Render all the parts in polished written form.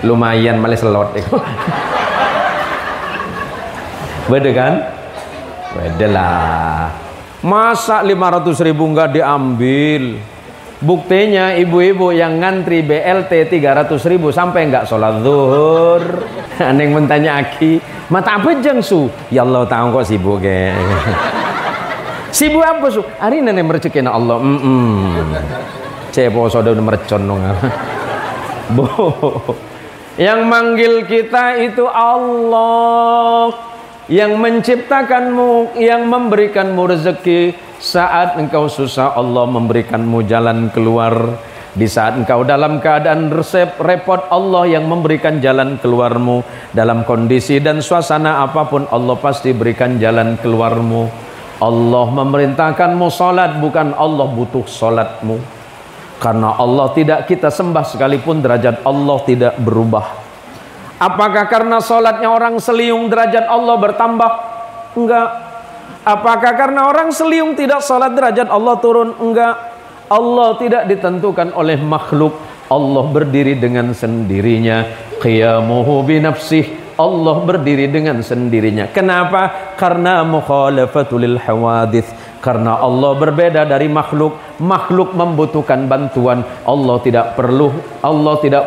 lumayan malah selot itu. Beda kan? Beda lah. Masa 500.000 nggak diambil? Buktinya ibu-ibu yang ngantri BLT 300.000 sampai nggak sholat zuhur. Aneh mentanya aki, mata apa jeng su? Ya Allah tahu kok sibuk ke. Sibuk apa su? Hari ini mercekin Allah. Cepo sodo mercon dong. Bu, yang manggil kita itu Allah, yang menciptakanmu, yang memberikanmu rezeki. Saat engkau susah, Allah memberikanmu jalan keluar. Di saat engkau dalam keadaan repot, Allah yang memberikan jalan keluarmu. Dalam kondisi dan suasana apapun, Allah pasti berikan jalan keluarmu. Allah memerintahkanmu salat, bukan Allah butuh salatmu. Karena Allah tidak kita sembah sekalipun derajat Allah tidak berubah. Apakah karena salatnya orang seliung derajat Allah bertambah? Enggak. Apakah karena orang seliung tidak salat derajat Allah turun? Enggak. Allah tidak ditentukan oleh makhluk. Allah berdiri dengan sendirinya. Qiyamuhu binafsih. Allah berdiri dengan sendirinya. Kenapa? Karena mukhalafatul hawadits. Karena Allah berbeda dari makhluk. Makhluk membutuhkan bantuan. Allah tidak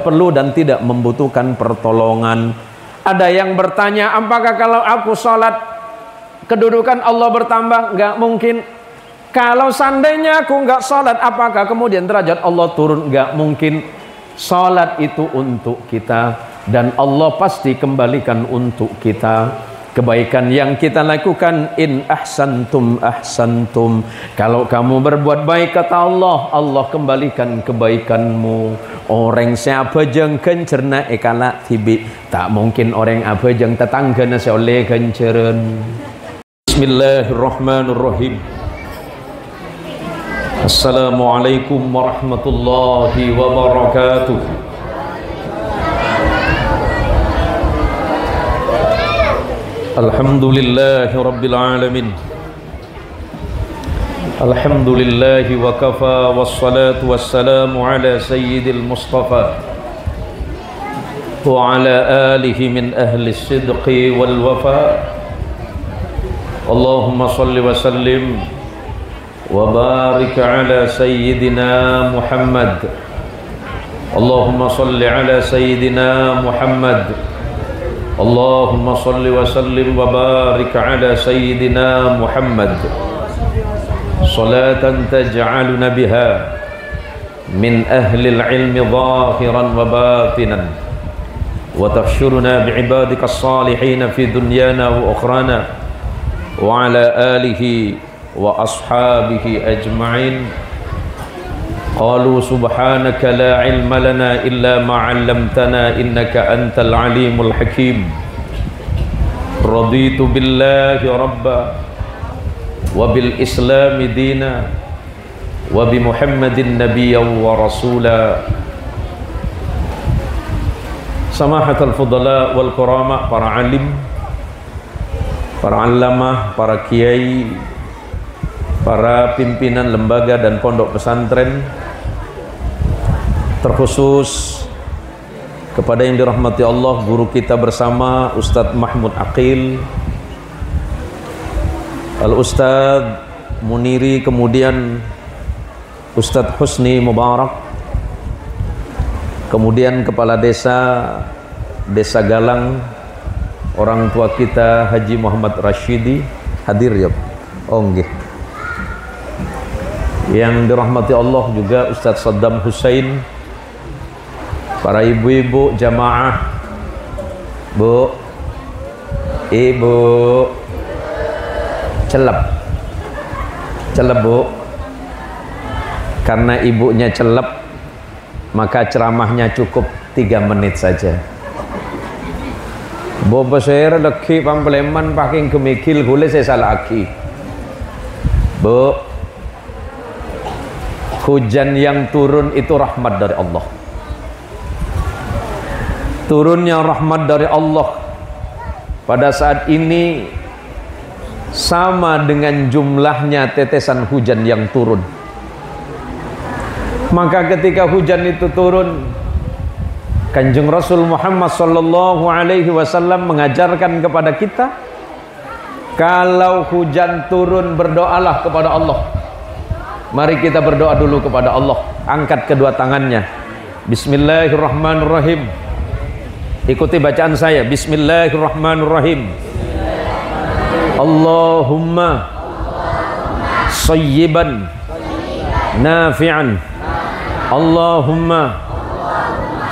perlu dan tidak membutuhkan pertolongan. Ada yang bertanya, apakah kalau aku sholat kedudukan Allah bertambah? Enggak mungkin. Kalau seandainya aku enggak sholat, apakah kemudian derajat Allah turun? Enggak mungkin. Sholat itu untuk kita, dan Allah pasti kembalikan untuk kita. Kebaikan yang kita lakukan, in ahsantum ahsantum. Kalau kamu berbuat baik, kata Allah, Allah kembalikan kebaikanmu. Orang siapa jeng kencerna ekala tibi. Tak mungkin orang apa jeng tetangga nasi oleh kenceren. Bismillahirrahmanirrahim. Assalamualaikum warahmatullahi wabarakatuh. Alhamdulillahi Rabbil Alamin. Alhamdulillahi wa kafa, wassalatu wassalamu ala sayyidil mustafa wa ala alihi min ahli sidqi wal wafa. Allahumma salli wa sallim wa barik ala sayyidina Muhammad. Allahumma salli ala sayyidina Muhammad. Allahumma salli wa sallim wa barik ala sayyidina Muhammad. Salatan taj'aluna biha min ahli al-ilmi zahiran wa batinan, wa tahsyuruna bi'ibadika as-salihin fi dunyana wa ukhrana, wa ala alihi wa ashabihi ajma'in. Qalu subhanaka la ilma lana illa ma 'allamtana innaka antal alimul hakim. Raditu billahi rabba wa bil islami dina wa bi Muhammadin nabiyyan wa rasula. Samahatul fudala wal kurama, para alim, para allamah, para kiai, para pimpinan lembaga dan pondok pesantren, terkhusus kepada yang dirahmati Allah, guru kita bersama Ustadz Mahmud Aqil, Al-Ustadz Muniri, kemudian Ustadz Husni Mubarak, kemudian Kepala Desa Galang, orang tua kita Haji Muhammad Rashidi, hadir ya? Oh nggih. Yang dirahmati Allah juga Ustadz Saddam Hussein, para ibu-ibu jamaah, bu, ibu, celep bu, karena ibunya celep maka ceramahnya cukup 3 menit saja. Bobo saya lagi pampleman paking kemikil boleh saya salah aki. Bu, hujan yang turun itu rahmat dari Allah. Turunnya rahmat dari Allah pada saat ini sama dengan jumlahnya tetesan hujan yang turun. Maka ketika hujan itu turun, Kanjeng Rasul Muhammad sallallahu alaihi wasallam mengajarkan kepada kita, kalau hujan turun berdoalah kepada Allah. Mari kita berdoa dulu kepada Allah. Angkat kedua tangannya. Bismillahirrahmanirrahim. Ikuti bacaan saya. Bismillahirrahmanirrahim. Allahumma sayyiban nafi'an. Allahumma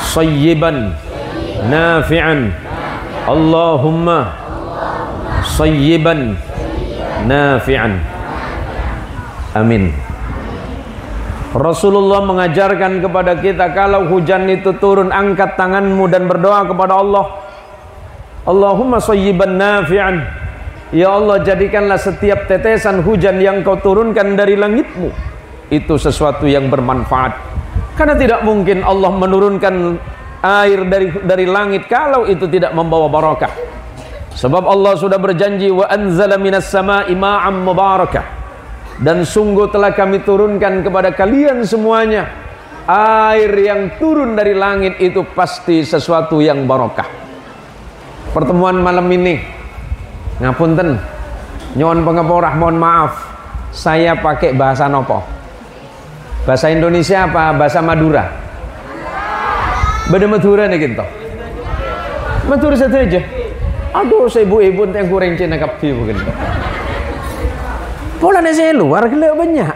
sayyiban nafi'an. Allahumma sayyiban nafi'an. Amin. Rasulullah mengajarkan kepada kita, kalau hujan itu turun, angkat tanganmu dan berdoa kepada Allah. Allahumma sayyiban nafi'an. Ya Allah, jadikanlah setiap tetesan hujan yang kau turunkan dari langitmu itu sesuatu yang bermanfaat. Karena tidak mungkin Allah menurunkan air dari langit kalau itu tidak membawa barakah. Sebab Allah sudah berjanji, wa anzala minas sama'i ma'am mubarakah. Dan sungguh telah kami turunkan kepada kalian semuanya air yang turun dari langit itu pasti sesuatu yang barokah. Pertemuan malam ini, ngapunten, nyuwun pangapunten, mohon maaf, saya pakai bahasa nopo? Bahasa Indonesia apa bahasa Madura? Beda Madura nih gitu. Madura saja. Aduh, saya ibu-ibu yang kurang cina kapti mungkin. Pola nasi luar gila banyak.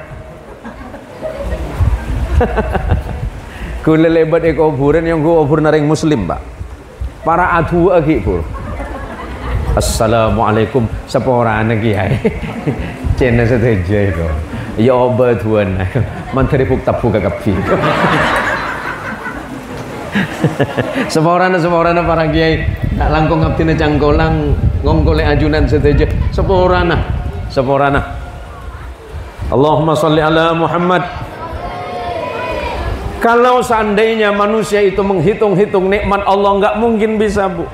Kula lebat eko oburan yang gua obur naring muslim, Pak. Para adu lagi pur. Assalamualaikum seporane kiai. Cina saja itu. Ya obat tuan. Menteri bukta buka kapi. Seporana para kiai nak langkung ngabdine cangkolang ngongkole ajunan seteje. Seporana. Allahumma sholli ala Muhammad. Kalau seandainya manusia itu menghitung-hitung nikmat Allah, nggak mungkin bisa, Bu.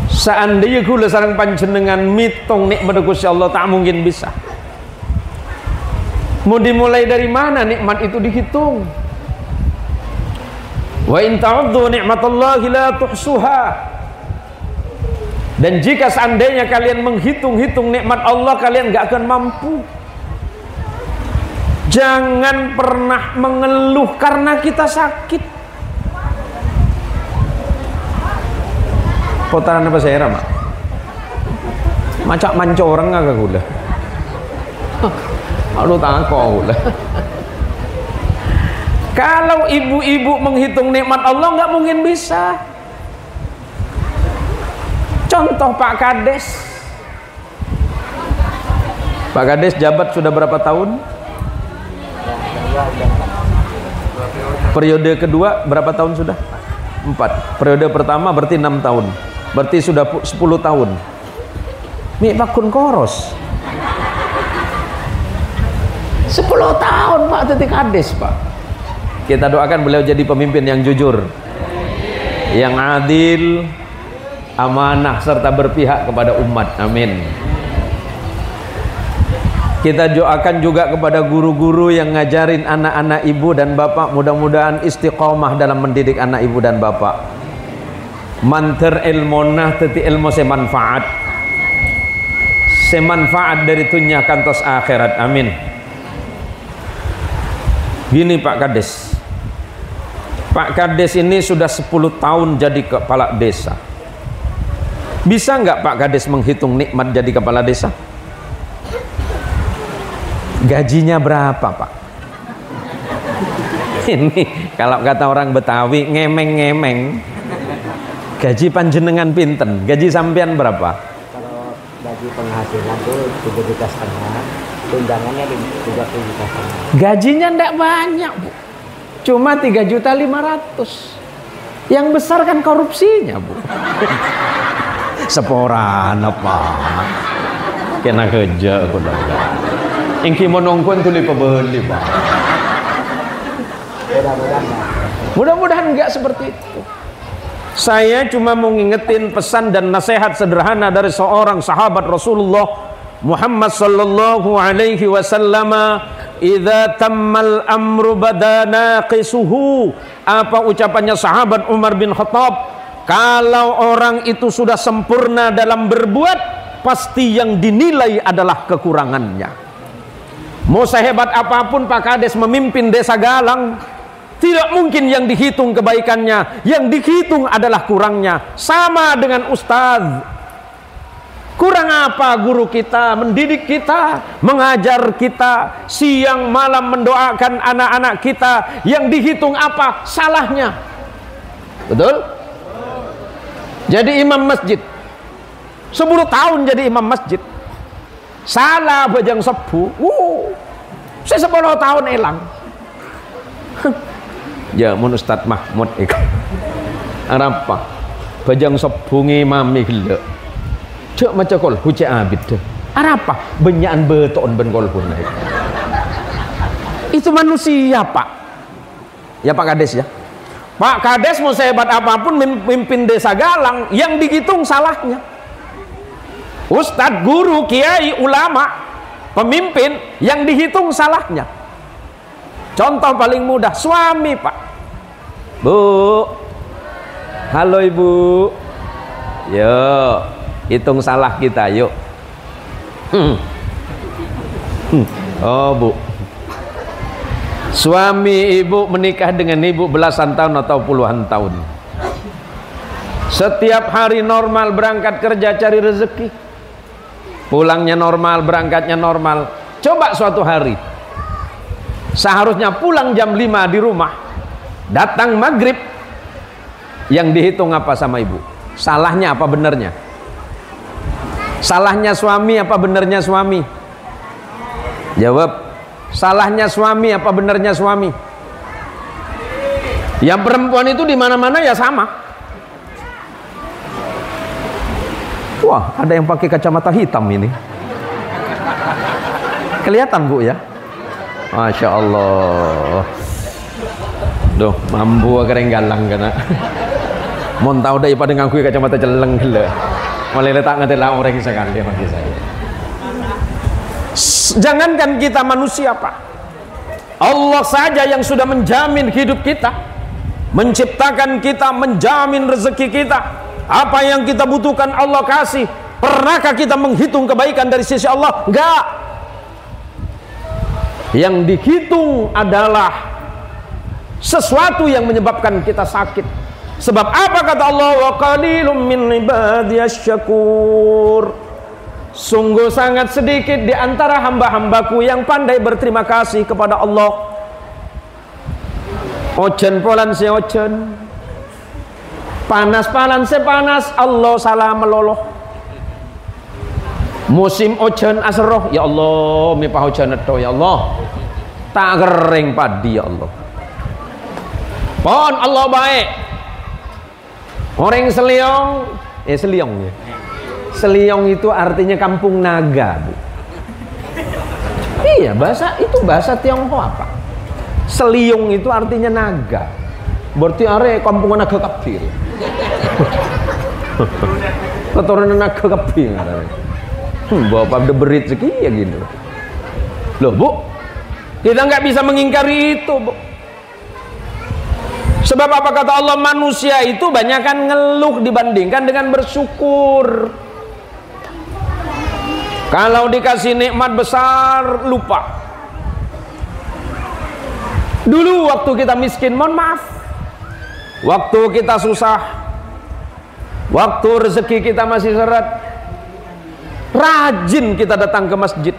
Seandainya kula sareng panjenengan mitung nikmat Gusti Allah, tak mungkin bisa. Mau dimulai dari mana nikmat itu dihitung? Wa in ta'uddu ni'matallahi la tuhsuha. Dan jika seandainya kalian menghitung-hitung nikmat Allah, kalian gak akan mampu. Jangan pernah mengeluh karena kita sakit. Potaran apa saya Mak? Macak mancoreng agak gula. Aduh takut gula. Kalau ibu-ibu menghitung nikmat Allah nggak mungkin bisa. Contoh Pak Kades. Pak Kades jabat sudah berapa tahun? Periode kedua berapa tahun sudah? 4. Periode pertama berarti 6 tahun. Berarti sudah 10 tahun. Mi Pak Kun Koros. 10 tahun Pak Teti Kades, Pak. Kita doakan beliau jadi pemimpin yang jujur, yang adil, amanah, serta berpihak kepada umat. Amin. Kita doakan juga kepada guru-guru yang ngajarin anak-anak ibu dan bapak, mudah-mudahan istiqomah dalam mendidik anak ibu dan bapak. Manter ilmonah teti ilmu semanfaat. Semanfaat dari dunia kantos akhirat. Amin. Gini Pak Kades. Pak Kades ini sudah 10 tahun jadi kepala desa. Bisa nggak Pak Kades menghitung nikmat jadi kepala desa? Gajinya berapa Pak? Ini kalau kata orang Betawi ngemeng-ngemeng. Gaji panjenengan pinten? Gaji sampean berapa? Kalau gaji penghasilan itu 3,5 juta, tunjangannya 30 juta. Gajinya ndak banyak, Bu. Cuma 3.500.000. Yang besar kan korupsinya, Bu. Seporan apa? Kena kerja aku dah. Ingki monongkon tuli pebeli, Pak. Mudah-mudahan enggak seperti itu. Saya cuma mau ngingetin pesan dan nasihat sederhana dari seorang sahabat Rasulullah Muhammad sallallahu alaihi wasallam. idza tammal amru badana qisuhu. Apa ucapannya sahabat Umar bin Khattab? Kalau orang itu sudah sempurna dalam berbuat, pasti yang dinilai adalah kekurangannya. Mau sehebat apapun Pak Kades memimpin desa Galang, tidak mungkin yang dihitung kebaikannya, yang dihitung adalah kurangnya. Sama dengan ustadz. Kurang apa guru kita, mendidik kita, mengajar kita, siang malam mendoakan anak-anak kita, yang dihitung apa? Salahnya. Betul? Jadi imam masjid 10 tahun jadi imam masjid, salah bajang sebu, saya 10 tahun elang. Ya mun Ustaz Mahmud iku arapa bajang sebu ngimami gila cek maca kol huce abid arapa benyaan beton ben kol pun itu manusia Pak ya Pak Kades ya. Pak Kades mau sehebat apapun memimpin desa Galang, yang dihitung salahnya. Ustadz, guru, kiai, ulama, pemimpin, yang dihitung salahnya. Contoh paling mudah, suami Pak. Bu, halo Ibu. Yuk, hitung salah kita, yuk. Oh Bu, suami ibu menikah dengan ibu belasan tahun atau puluhan tahun. Setiap hari normal berangkat kerja cari rezeki, pulangnya normal, berangkatnya normal. Coba suatu hari seharusnya pulang jam 5 di rumah, datang maghrib, yang dihitung apa sama ibu? Salahnya apa benernya? Salahnya suami apa benernya suami? Jawab. Salahnya suami apa benernya suami? Yang perempuan itu di mana-mana ya sama. Wah, ada yang pakai kacamata hitam ini. Kelihatan Bu ya? Masya Allah. Duh, mampu keren galang kena. Mon tahu daripada ngakui kacamata celeng gila. Mulai letak ngetelah orang sekali bagi saya. Jangankan kita manusia Pak, Allah saja yang sudah menjamin hidup kita, menciptakan kita, menjamin rezeki kita. Apa yang kita butuhkan Allah kasih. Pernahkah kita menghitung kebaikan dari sisi Allah? Enggak. Yang dihitung adalah sesuatu yang menyebabkan kita sakit. Sebab apa kata Allah? Wa qalilum min ibadiyasy syakur. Sungguh sangat sedikit di antara hamba-hambaku yang pandai berterima kasih kepada Allah. Ojen polan se ojen, panas palan se panas, Allah salah meloloh. Musim ojen asroh, ya Allah, mipah ojen eto ya Allah, tak kering padi ya Allah. Pon Allah baik. Orang Seliong, Seliong ya. Seliong itu artinya kampung naga, Bu. Iya, bahasa Tionghoa Pak. Seliong itu artinya naga. Berarti are kampung naga kecil. Keturunan naga kecil. Bapak udah berit seki ya gitu. Loh Bu, kita nggak bisa mengingkari itu Bu. Sebab apa kata Allah, manusia itu banyakkan ngeluh dibandingkan dengan bersyukur. Kalau dikasih nikmat besar lupa. Dulu waktu kita miskin, mohon maaf, waktu kita susah, waktu rezeki kita masih seret, rajin kita datang ke masjid.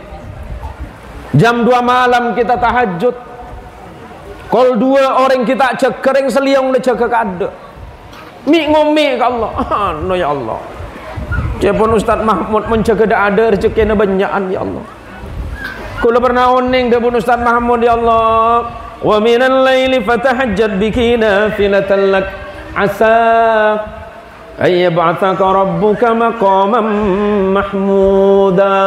Jam 2 malam kita tahajud. Kol 2 orang kita cek kering Seliong le jaga kada. Mi ngomi ke Allah. No ya Allah. Cepon Ustaz Mahmud menjaga ada rezeki banyakan ya Allah. Kula pernah oning dapun Ustaz Mahmud ya Allah. Wa minal laili fatahajjad biki nafilatan lak asa ay yab'athaka rabbuka maqaman mahmuda.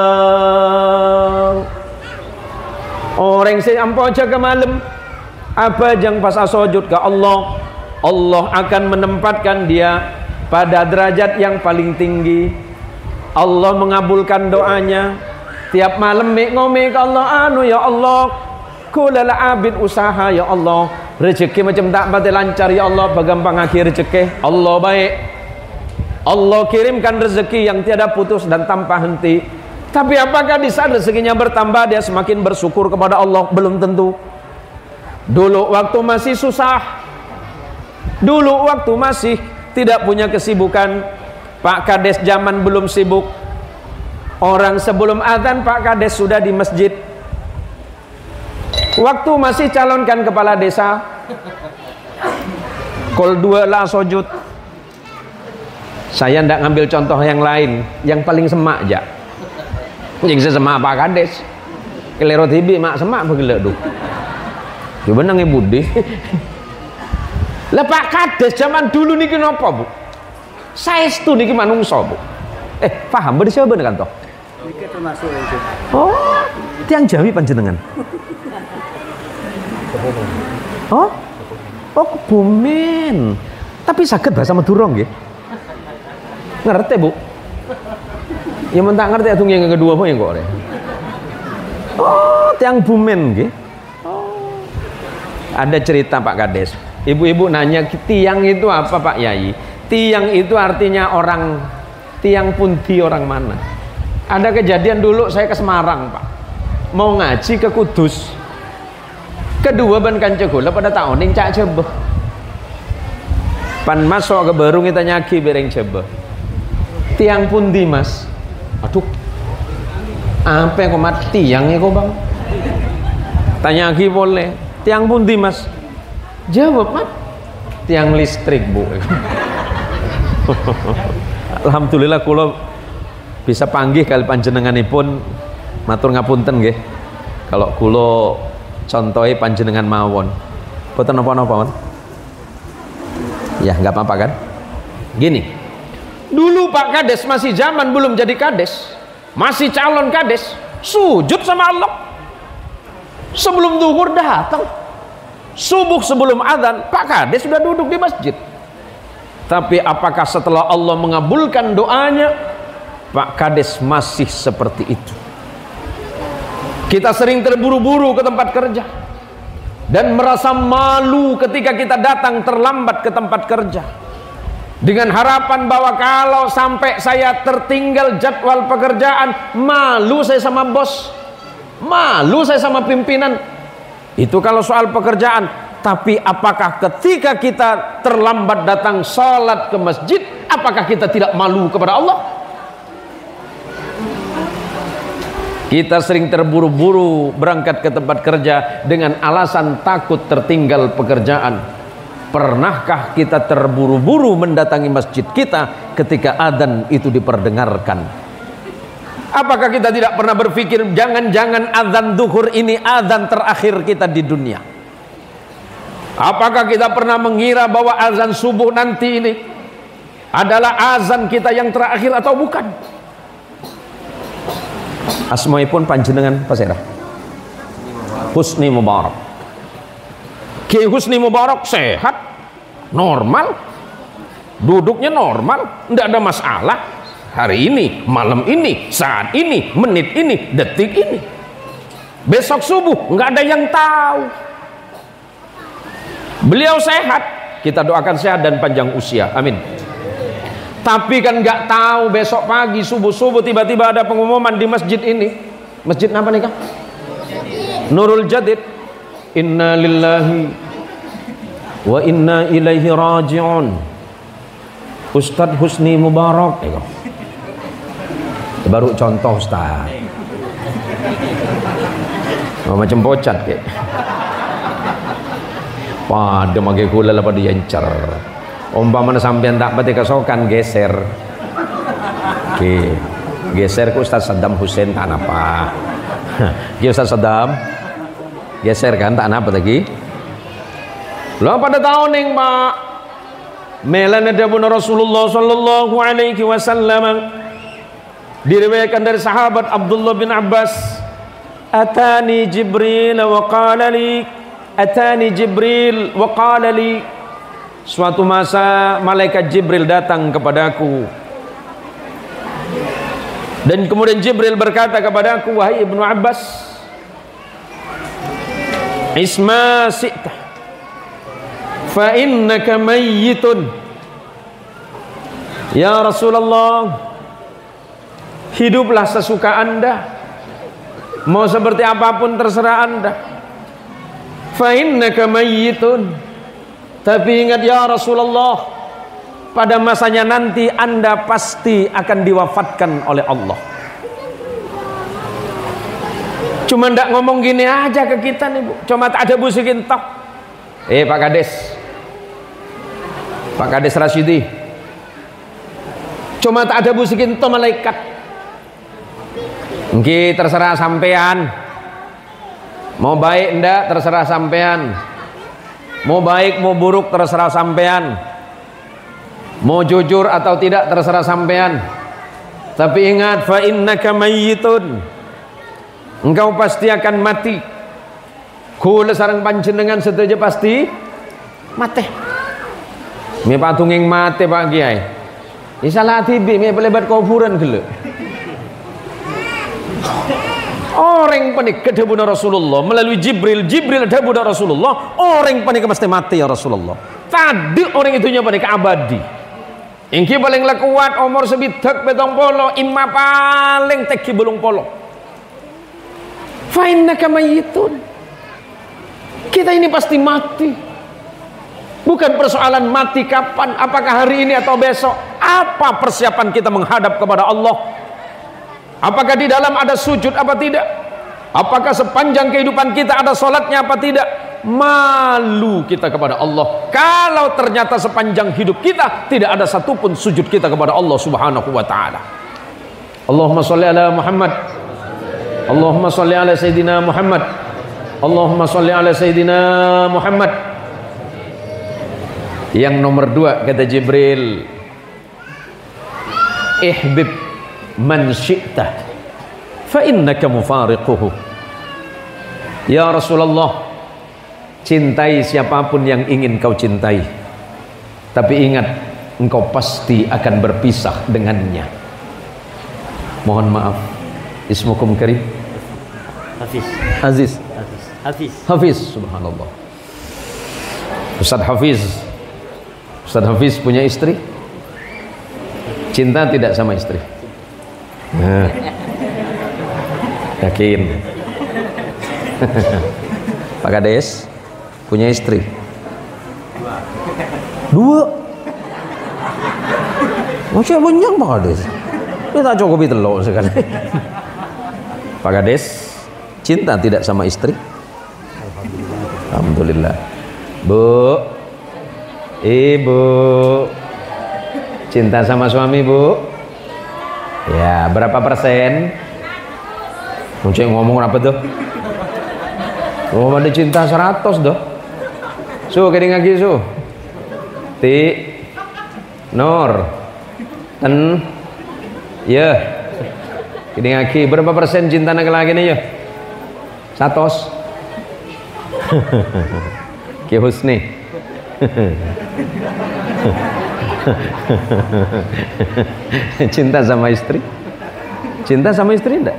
Orang saya ampo jaga malam apa jang pas sujud ke Allah, Allah akan menempatkan dia pada derajat yang paling tinggi. Allah mengabulkan doanya. Tiap malam ngomong ke Allah, anu ya Allah, Kulal abid usaha ya Allah, rezeki macam tak pati lancar ya Allah, bagampang akhir rezeki. Allah baik, Allah kirimkan rezeki yang tiada putus dan tanpa henti. Tapi apakah di saat rezekinya bertambah dia semakin bersyukur kepada Allah? Belum tentu. Dulu waktu masih susah, dulu waktu masih tidak punya kesibukan, Pak Kades zaman belum sibuk, orang sebelum azan Pak Kades sudah di masjid. Waktu masih calonkan kepala desa, kol 2 lah sujud. Saya ndak ngambil contoh yang lain, yang paling semak aja. Yang semak Pak Kades. Kelero tibi mak semak begelek tuh. Coba nang budi. Lah Pak Kades zaman dulu niki napa, Bu? Saestu niki manungsa, Bu. Paham bener siapa bener kan toh? Niki termasuk itu. Oh, tiang Jawi panjenengan. Oh? Oh, Kebumen. Tapi saged bahasa Madura nggih. Ngerti, Bu? Ya men tak ngerti atung yang kedua apa yang kok ore. Oh, tiang Bumen nggih. Oh. Ada cerita Pak Kades. Ibu-ibu nanya tiang itu apa Pak Yai? Tiang itu artinya orang, tiang pundi orang mana? Ada kejadian dulu saya ke Semarang Pak, mau ngaji ke Kudus. Kedua ban kanca kula pada tahun ning cak jebeh. Pan masuk ke barung kita nyaki bereng jebeh. Tiang pundi Mas? Aduh. Apa kok mat tiangnya kok Bang? Tanya lagi boleh. Tiang pundi Mas? Jawab Mat. Tiang listrik Bu. Alhamdulillah kula bisa panggih kali panjenenganipun, matur ngapunten nggih. Kalau kula contohi panjenengan mawon. Boten napa-napa, ya nggak apa-apa kan? Gini, dulu Pak Kades masih zaman belum jadi Kades, masih calon Kades, sujud sama Allah. Sebelum zuhur datang, subuh sebelum azan, Pak Kades sudah duduk di masjid. Tapi apakah setelah Allah mengabulkan doanya, Pak Kades masih seperti itu? Kita sering terburu-buru ke tempat kerja dan merasa malu ketika kita datang terlambat ke tempat kerja, dengan harapan bahwa kalau sampai saya tertinggal jadwal pekerjaan, malu saya sama bos, malu saya sama pimpinan. Itu kalau soal pekerjaan. Tapi apakah ketika kita terlambat datang sholat ke masjid, apakah kita tidak malu kepada Allah? Kita sering terburu-buru berangkat ke tempat kerja dengan alasan takut tertinggal pekerjaan. Pernahkah kita terburu-buru mendatangi masjid kita ketika adzan itu diperdengarkan? Apakah kita tidak pernah berpikir jangan-jangan adzan zuhur ini adzan terakhir kita di dunia? Apakah kita pernah mengira bahwa azan subuh nanti ini adalah azan kita yang terakhir atau bukan? Asmaipun panjenengan pasera Husni Mubarak. Kiai Husni Mubarak sehat, normal, duduknya normal, tidak ada masalah. Hari ini, malam ini, saat ini, menit ini, detik ini. Besok subuh nggak ada yang tahu. Beliau sehat, kita doakan sehat dan panjang usia, amin. Tapi kan nggak tahu besok pagi subuh-subuh tiba-tiba ada pengumuman di masjid ini. Masjid apa nih Kang? Nurul Jadid. Inna lillahi wa inna ilaihi raji'un. Ustadz Husni Mubarak. Baru contoh Ustaz. Oh, macam pocat kayak. Pada mage kula lah pada yancar. Umpamanya sampean tak pati kesokan geser. Oke. Geser ke Ustaz Saddam Hussein tak apa. Ya Ustaz Saddam. Geser kan tak apa lagi. Lalu pada tahun yang Pak Melan ada pun Rasulullah sallallahu alaihi wasallam diriwayatkan dari sahabat Abdullah bin Abbas, atani Jibril wa qala li, atani Jibril wa qala li, suatu masa malaikat Jibril datang kepadaku dan kemudian Jibril berkata kepadaku, wahai Ibnu Abbas, isma syi'ta fa innaka mayyitun. Ya Rasulullah, hiduplah sesuka Anda, mau seperti apapun terserah Anda. Fa innaka mayyitun. Tapi ingat ya Rasulullah, pada masanya nanti Anda pasti akan diwafatkan oleh Allah. Cuma ndak ngomong gini aja ke kita nih Bu, cuma tak ada busikin toh. Pak Kades Rasyidi, cuma tak ada busikin toh malaikat. Nggih terserah sampean, mau baik ndak terserah sampean, mau baik mau buruk terserah sampean, mau jujur atau tidak terserah sampean. Tapi ingat, fa innaka mayyitun, engkau pasti akan mati. Kula sareng panjenengan setuju pasti mati. Mi patunging mati Pak Kiai. Isalah tibi mi pelebat kuburan gele. Orang panik kedabuna Rasulullah melalui Jibril kedabuna Rasulullah, orang panik mesti mati ya Rasulullah. Tadi orang itunya panik abadi. Ingki paling kuat umur sebidak betong polo, imma paling teki belum polo. Fa innaka mayyitun. Kita ini pasti mati. Bukan persoalan mati kapan, apakah hari ini atau besok. Apa persiapan kita menghadap kepada Allah? Apakah di dalam ada sujud apa tidak? Apakah sepanjang kehidupan kita ada sholatnya apa tidak? Malu kita kepada Allah kalau ternyata sepanjang hidup kita tidak ada satupun sujud kita kepada Allah subhanahu wa ta'ala. Allahumma sholli ala Muhammad, Allahumma sholli ala Sayyidina Muhammad, Allahumma sholli ala Sayyidina Muhammad. Yang nomor 2 kata Jibril, ihbib man syi'ta fa innaka mufariquhu. Ya Rasulullah, cintai siapapun yang ingin kau cintai, tapi ingat engkau pasti akan berpisah dengannya. Mohon maaf, ismukum karim? Hafiz. Aziz. Hafiz. Subhanallah. Ustadz Hafiz punya istri? Cinta tidak sama istri? Nah, yakin? Pak Kades punya istri? 2. Masih banyak Pak Kades. Kita cukup telur sekali. Pak Kades cinta tidak sama istri? Alhamdulillah. Bu, Ibu cinta sama suami Bu? Ya, berapa persen? Muncul ngomong apa tuh? Oh, ada cinta 100 doh. Kering lagi Ti Nur ten ya kering lagi berapa persen cinta nak lagi nih ya? 100. Ki Husni. Cinta sama istri? Cinta sama istri enggak?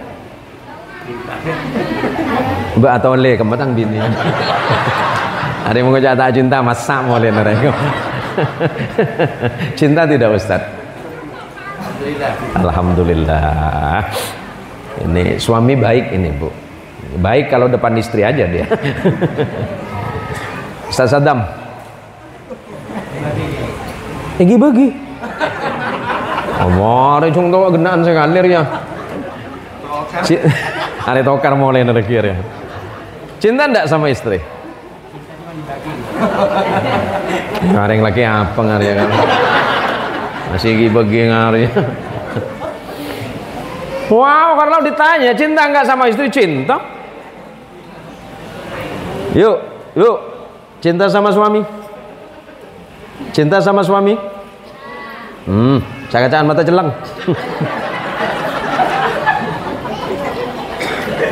Mbak atau le kemetang bini. Ada yang mengucap tak cinta masa boleh mereka. Cinta tidak Ustaz? Alhamdulillah. Ini suami baik ini Bu. Baik kalau depan istri aja dia. Ustaz Saddam. Bagi. Omor cung tawa genaan sekalir ya. Ada tokar mulai nerekir ya. Cinta enggak sama istri? Ngareng lagi apa ngarya kan? Masih bagi ngarya. Wow, kalau ditanya cinta enggak sama istri? Cinta. Yuk. Cinta sama suami? Cinta sama suami? Cakacaan mata celang.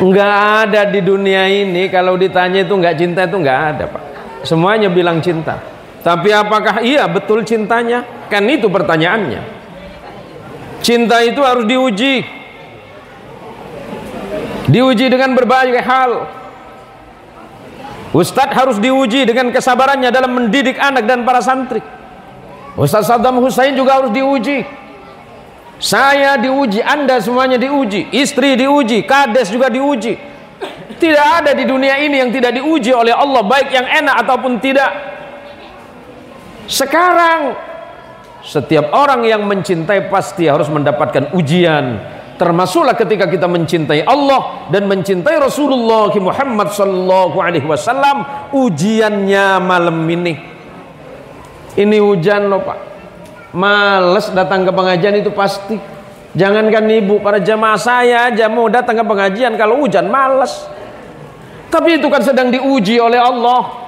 Enggak ada di dunia ini kalau ditanya itu enggak cinta itu enggak ada Pak. Semuanya bilang cinta. Tapi apakah iya betul cintanya? Kan itu pertanyaannya. Cinta itu harus diuji. Diuji dengan berbagai hal. Ustadz harus diuji dengan kesabarannya dalam mendidik anak dan para santri. Ustadz Saddam Hussein juga harus diuji. Saya diuji, Anda semuanya diuji, istri diuji, kades juga diuji. Tidak ada di dunia ini yang tidak diuji oleh Allah, baik yang enak ataupun tidak. Sekarang setiap orang yang mencintai pasti harus mendapatkan ujian. Termasuklah ketika kita mencintai Allah dan mencintai Rasulullah Muhammad sallallahu alaihi wasallam, ujiannya malam ini. Ini hujan loh Pak. Males datang ke pengajian itu pasti. Jangankan ibu, para jamaah saya aja mau datang ke pengajian kalau hujan males. Tapi itu kan sedang diuji oleh Allah.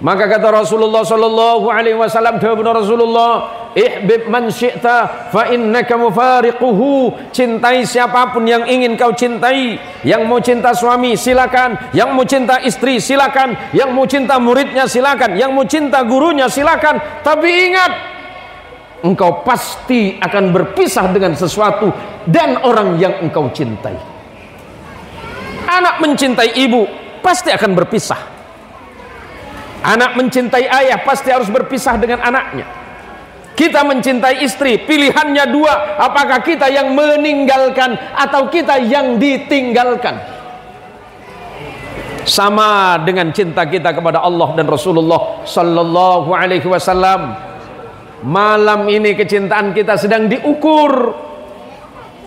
Maka kata Rasulullah sallallahu alaihi wasallam, Rasulullah, ihbib man syi'ta fa innaka mufariquhu. Cintai siapapun yang ingin kau cintai. Yang mau cinta suami silakan, yang mau cinta istri silakan, yang mau cinta muridnya silakan, yang mau cinta gurunya silakan. Tapi ingat, engkau pasti akan berpisah dengan sesuatu dan orang yang engkau cintai. Anak mencintai ibu pasti akan berpisah. Anak mencintai ayah pasti harus berpisah dengan anaknya. Kita mencintai istri, pilihannya dua, apakah kita yang meninggalkan atau kita yang ditinggalkan. Sama dengan cinta kita kepada Allah dan Rasulullah sallallahu alaihi wasallam. Malam ini kecintaan kita sedang diukur.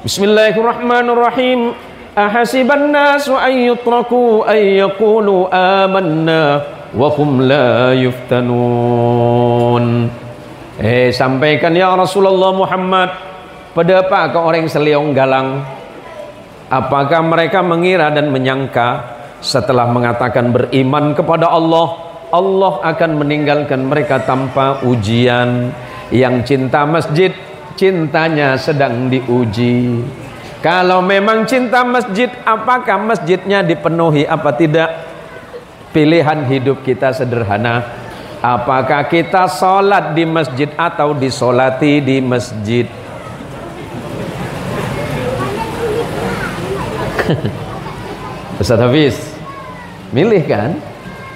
Bismillahirrahmanirrahim. Ahasiban nasu an yutraku an yaqulu amanna wa hum la yuftanun. Sampaikan ya Rasulullah Muhammad, pada apakah orang seliong galang? Apakah mereka mengira dan menyangka setelah mengatakan beriman kepada Allah, Allah akan meninggalkan mereka tanpa ujian? Yang cinta masjid, cintanya sedang diuji. Kalau memang cinta masjid, apakah masjidnya dipenuhi apa tidak? Pilihan hidup kita sederhana. Apakah kita sholat di masjid atau disolati di masjid? Ustaz Hafiz, milih kan?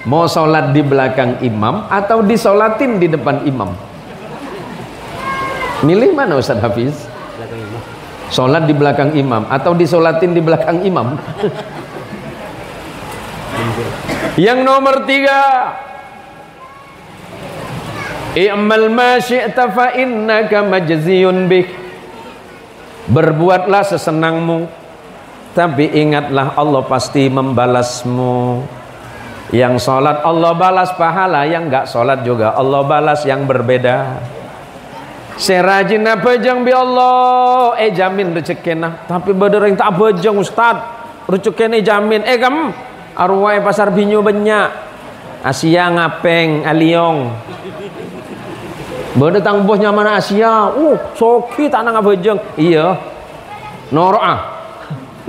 Mau sholat di belakang imam atau disolatin di depan imam? Milih mana Ustaz Hafiz? Sholat di belakang imam atau disolatin di belakang imam? Yang nomor 3, i'mal ma syi'ta fa innaka majziyun bih. Berbuatlah sesenangmu, tapi ingatlah Allah pasti membalasmu. Yang sholat Allah balas pahala, yang enggak sholat juga Allah balas yang berbeda. Serajin bejeng bi Allah, jamin rezekina. Tapi badereng tak bejeng Ustad, rezekina jamin. Kamu arwah pasar binyu banyak, Asia ngapeng aliong. Bade tang bosnya mana Asia? Soki tak nang bejeng. Iya. Noroah.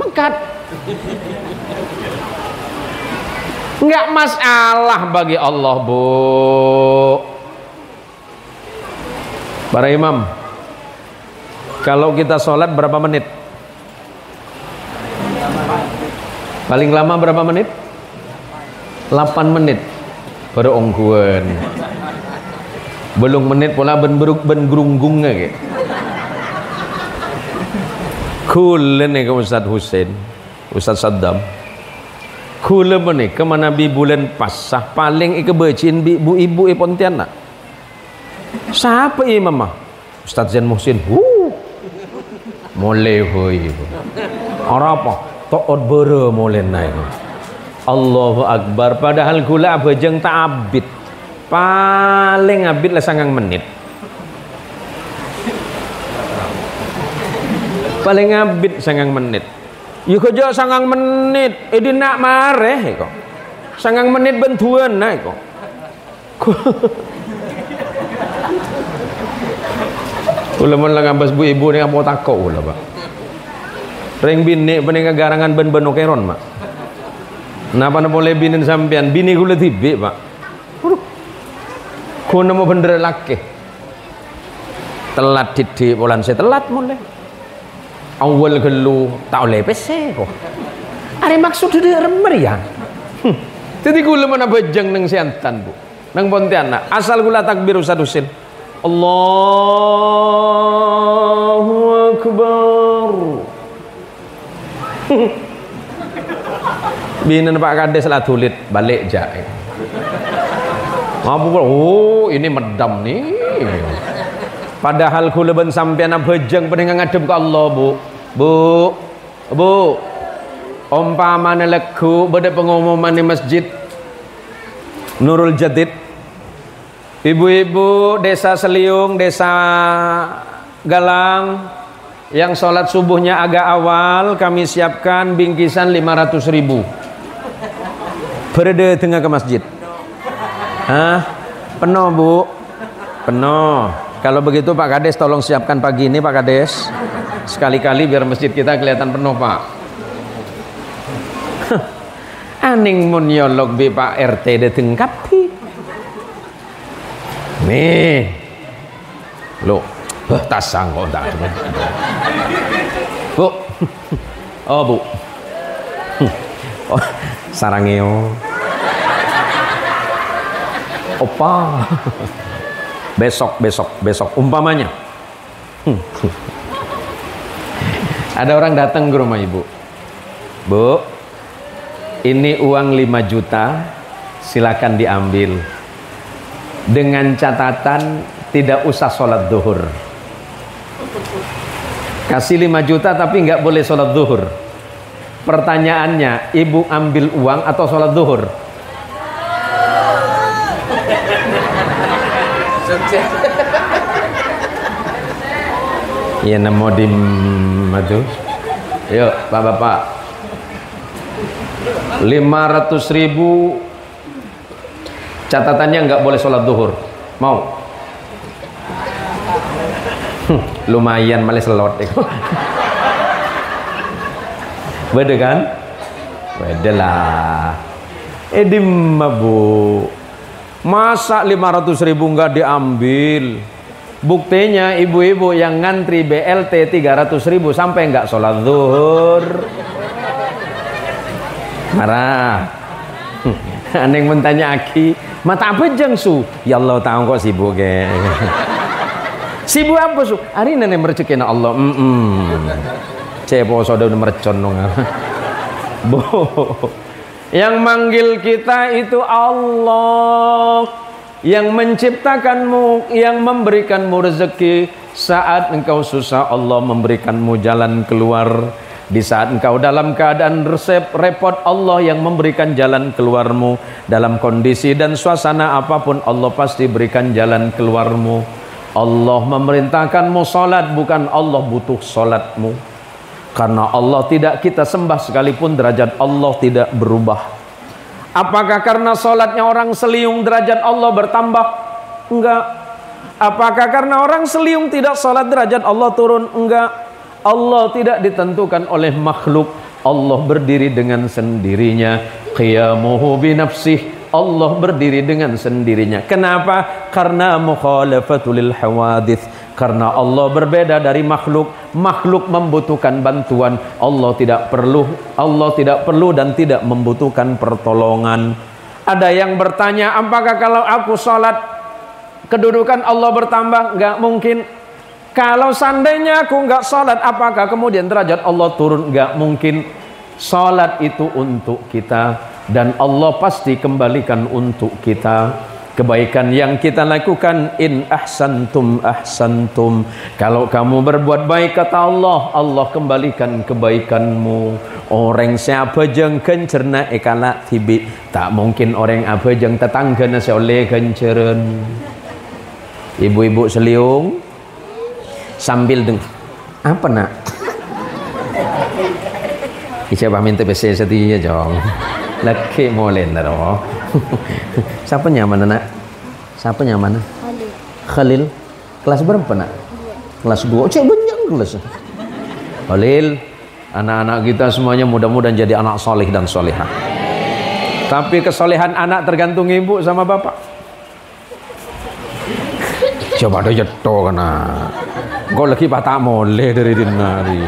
Mengkat. Enggak masalah bagi Allah, Bu. Para imam, kalau kita sholat berapa menit? Paling lama berapa menit? 8 menit. Baru ongkuan. Belum menit pula ben gerunggung ge. Kulen ke Ustaz Husain, Ustaz Saddam. Kulen menik ke mana bi bulan pasah paling ikebecin bi ibu Pontianak. Siapa imam mah? Ustaz Zain Muhsin. Mulai hoy. Orang apa? Taat bere mulai naik. Allahu Akbar. Padahal gula bejeng tak abid. Paling abid lah 9 menit. Paling abid 9 menit. Yuk kerja 9 menit. Dia nak marah kok. 9 menit bentuan naik kok. Ulama lang ambas bu ibu ni amo takau lah Pak. Ring bini pening garangan ben benokeron Mak. Napa na boleh binin sampean bini kula tibe Pak. Kono mo bener laki. Telat didik polan saya telat mulai. Awal gelu tak oleh PC kok. Are maksud dia meriang. Jadi kula mana bejeng nang siantan Bu. Nang Pontianak. Asal kula takbir usadusin. Allahu Akbar. Bina Pak Kades lah tulit balik jae. Oh ini medam nih. Padahal kula ben sampean bejeng pengen ngadep ke Allah Bu. Bu. Umpamane legu beda pengumuman di masjid Nurul Jadid. Ibu-ibu desa Seliung, desa Galang yang sholat subuhnya agak awal, kami siapkan bingkisan 500.000. Berada tengah ke masjid. Hah? Penuh Bu? Penuh. Kalau begitu Pak Kades tolong siapkan pagi ini Pak Kades. Sekali-kali biar masjid kita kelihatan penuh Pak. Aning mun nyolok be Pak RT dateng kapi. Nih. Loh, tas sangko tak cuma. Bu. Oh, Bu. Oh, sarangeo. Opa. Besok umpamanya. Ada orang datang ke rumah Ibu. Bu, ini uang 5 juta, silakan diambil. Dengan catatan tidak usah sholat zuhur. Kasih 5 juta tapi nggak boleh sholat zuhur. Pertanyaannya, Ibu ambil uang atau sholat zuhur? Iya namo di madu. Yuk Bapak-bapak. 500.000 catatannya nggak boleh sholat zuhur. Mau? Lumayan malah selot. Beda kan? Beda lah. Edimma Bu. Masa 500.000 nggak diambil? Buktinya ibu-ibu yang ngantri BLT 300.000 sampai nggak sholat zuhur. Marah. Aneh mentanya Aki, mata apa jeng su? Ya Allah tahu kok sibuk ke. Sibuk apa su? Hari ini mercekin Allah. Cepo sodo mercon dong. Bu. Yang manggil kita itu Allah. Yang menciptakanmu, yang memberikanmu rezeki. Saat engkau susah, Allah memberikanmu jalan keluar. Di saat engkau dalam keadaan repot, Allah yang memberikan jalan keluarmu. Dalam kondisi dan suasana apapun, Allah pasti berikan jalan keluarmu. Allah memerintahkanmu salat, bukan Allah butuh salatmu. Karena Allah tidak kita sembah sekalipun, derajat Allah tidak berubah. Apakah karena sholatnya orang Seliung derajat Allah bertambah? Enggak. Apakah karena orang Seliung tidak sholat derajat Allah turun? Enggak. Allah tidak ditentukan oleh makhluk. Allah berdiri dengan sendirinya. Qiyamuhu binafsih. Allah berdiri dengan sendirinya. Kenapa? Karena mukhalafatul hawadith. Karena Allah berbeda dari makhluk. Makhluk membutuhkan bantuan. Allah tidak perlu dan tidak membutuhkan pertolongan. Ada yang bertanya, apakah kalau aku sholat kedudukan Allah bertambah? Enggak mungkin. Kalau seandainya aku enggak sholat, apakah kemudian derajat Allah turun? Enggak mungkin. Sholat itu untuk kita dan Allah pasti kembalikan untuk kita. Kebaikan yang kita lakukan, in ahsantum ahsantum. Kalau kamu berbuat baik kata Allah, Allah kembalikan kebaikanmu. Orang siapa jeng kencerna ekala tibi. Tak mungkin orang apa jeng tetangga nasi oleh kenceren. Ibu-ibu Seliung sambil dengar. Apa nak? Siapa minta PC setia jong. Laki molen dah. Siapa nyaman nak? Siapa nyaman? Khalil. Kelas berapa nak? Kelas 2. Cek banyak kelas. Khalil, anak-anak kita semuanya mudah-mudahan jadi anak soleh dan solehah. Tapi kesolehan anak tergantung ibu sama bapak. Coba ada jatuh kena. Kau lagi patah moleh dari dinari.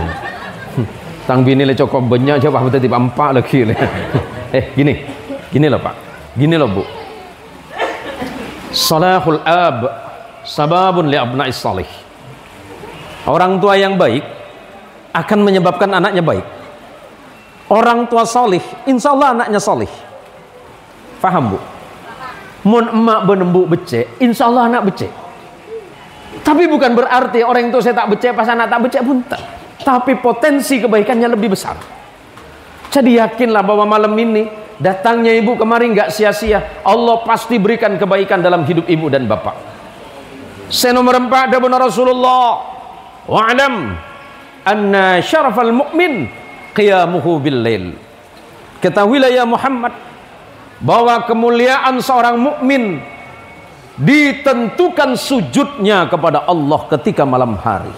Tang bini le cukup banyak coba betul tiba empat lagi le. Gini. Gini loh Pak, gini loh Bu. Salahul ab sababun li abna'is salih. Orang tua yang baik akan menyebabkan anaknya baik. Orang tua salih, insya Allah anaknya salih. Faham Bu? Mun emak benembu becek, insya Allah anak becek. Tapi bukan berarti orang itu saya tak becek pas anak tak becek pun tak. Tapi potensi kebaikannya lebih besar. Jadi yakinlah bahwa malam ini datangnya ibu kemarin nggak sia-sia. Allah pasti berikan kebaikan dalam hidup ibu dan bapak. Saya nomor 4 ada benar Rasulullah. Wa'lam anna syarafal mu'min qiyamuhu bil lail. Ketahuilah ya Muhammad bahwa kemuliaan seorang mukmin ditentukan sujudnya kepada Allah ketika malam hari.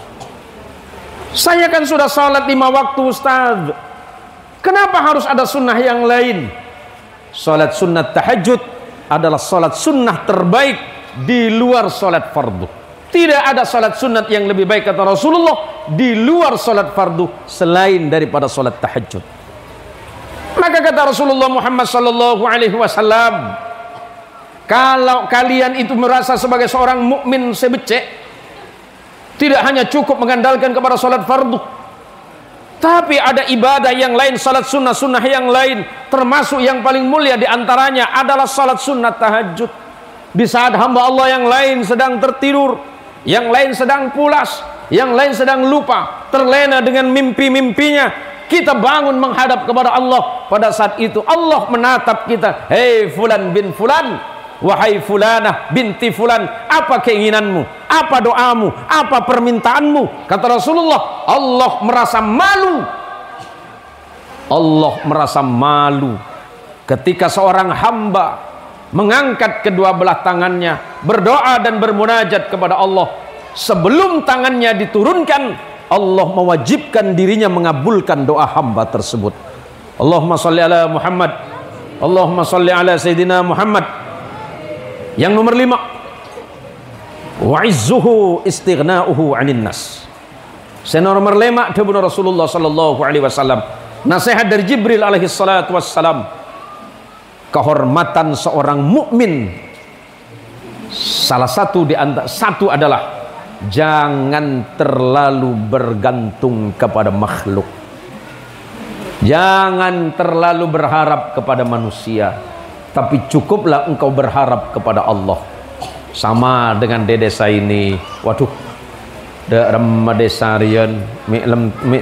Saya kan sudah salat 5 waktu Ustaz. Kenapa harus ada sunnah yang lain? Salat sunnah tahajud adalah salat sunnah terbaik di luar salat fardu. Tidak ada salat sunnah yang lebih baik kata Rasulullah di luar salat fardu selain daripada salat tahajud. Maka kata Rasulullah Muhammad sallallahu alaihi wasallam, kalau kalian itu merasa sebagai seorang mukmin sebecek, tidak hanya cukup mengandalkan kepada salat fardu, tapi ada ibadah yang lain, salat sunnah-sunnah yang lain, termasuk yang paling mulia diantaranya adalah salat sunnah tahajud. Di saat hamba Allah yang lain sedang tertidur, yang lain sedang pulas, yang lain sedang lupa, terlena dengan mimpi-mimpinya, kita bangun menghadap kepada Allah. Pada saat itu Allah menatap kita, hei fulan bin fulan, wahai fulanah binti fulan, apa keinginanmu, apa doamu, apa permintaanmu? Kata Rasulullah, Allah merasa malu. Allah merasa malu ketika seorang hamba mengangkat kedua belah tangannya, berdoa dan bermunajat kepada Allah. Sebelum tangannya diturunkan, Allah mewajibkan dirinya mengabulkan doa hamba tersebut. Allahumma salli ala Muhammad, Allahumma salli ala Sayyidina Muhammad. Yang nomor 5, wa'izzuhu istighna'uhu 'anil nas. Saya nomor 5 dari Rasulullah sallallahu alaihi wasallam. Nasihat dari Jibril alaihi salatu wassalam. Kehormatan seorang mukmin salah satu di antara satu adalah jangan terlalu bergantung kepada makhluk. Jangan terlalu berharap kepada manusia, tapi cukuplah engkau berharap kepada Allah. Sama dengan di desa ini, waduh, desarian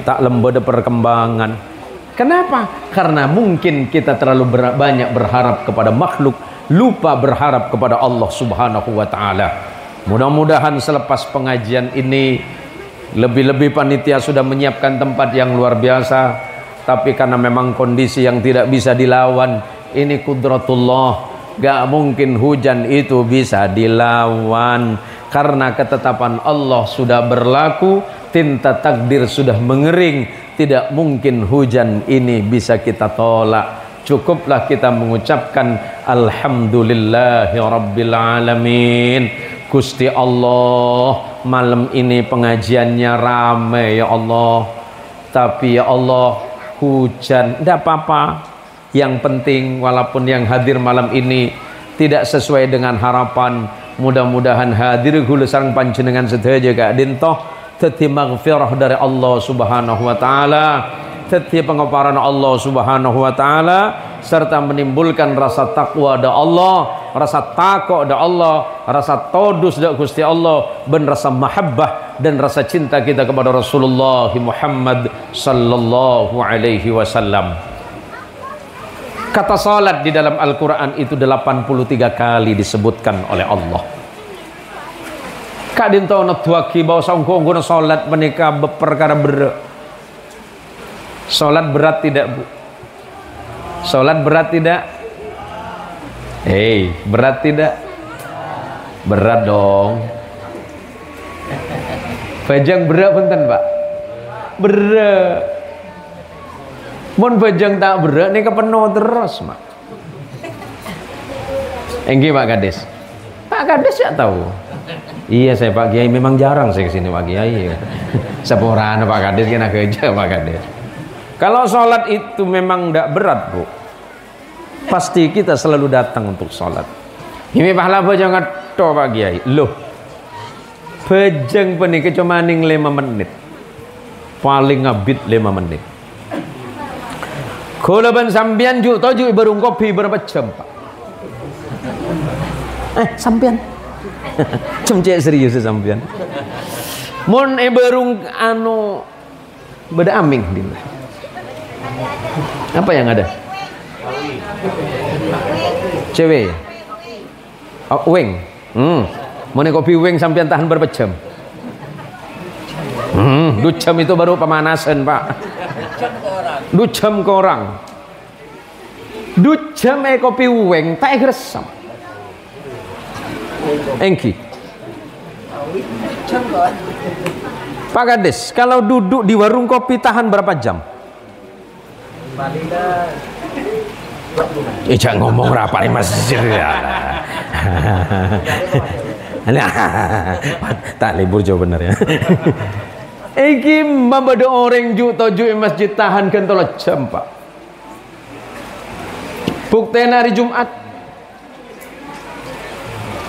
tak lembaga perkembangan. Kenapa? Karena mungkin kita terlalu banyak berharap kepada makhluk, lupa berharap kepada Allah Subhanahu wa taala. Mudah-mudahan selepas pengajian ini, lebih-lebih panitia sudah menyiapkan tempat yang luar biasa, tapi karena memang kondisi yang tidak bisa dilawan, ini kudratullah, gak mungkin hujan itu bisa dilawan. Karena ketetapan Allah sudah berlaku, tinta takdir sudah mengering, tidak mungkin hujan ini bisa kita tolak. Cukuplah kita mengucapkan alhamdulillahi rabbil alamin. Gusti Allah, malam ini pengajiannya ramai ya Allah, tapi ya Allah hujan tidak apa-apa. Yang penting walaupun yang hadir malam ini tidak sesuai dengan harapan, mudah-mudahan hadir kula sareng panjenengan sedaya Kak Dintoh dadi maghfirah dari Allah Subhanahu wa taala, dadi pengaparan Allah Subhanahu wa taala, serta menimbulkan rasa takwa da Allah, rasa takut da Allah, rasa todus da Gusti Allah, dan rasa mahabbah dan rasa cinta kita kepada Rasulullah Muhammad sallallahu alaihi wasallam. Kata salat di dalam Al-Quran itu 83 kali disebutkan oleh Allah. Kak dinto nadwaki bahwa sangko-ngko salat menika perkara berat. Salat berat tidak Bu? Salat berat tidak? Berat tidak? Berat dong. Bajang berat punten Pak? Berat. Mun bajang tak berat nih kepenuh terus Mak. Enggih Pak Kades. Pak Kades ya tahu. Iya saya Pak Kiai, memang jarang saya kesini Pak Kiai. Seporana Pak Kades kena kerja Pak Kades. Kalau sholat itu memang tidak berat Bu, pasti kita selalu datang untuk sholat. Ini pahala bejeng ngeto Pak Kiai. Loh, bejeng penik cuma 5 menit, paling ngabit 5 menit. Kalau ben sampean juk toju berung kopi berapa jam Pak? Sampean cemcek serius sampean. Mun berung anu beda aming di. Apa yang ada? Cewek. Oh, weng. Mun kopi weng sampean tahan berapa jam? 2 jam itu baru pemanasan Pak. 2 jam ke orang. 2 jam kopi weng tak gresam. Engki. Pak Kades, kalau duduk di warung kopi tahan berapa jam? Jangan ngomong rapar Mas ya. Tak libur jauh bener ya. Iki membeda orang juk toju masjid tahan kan 3 jam Pak. Buktinya hari Jumat.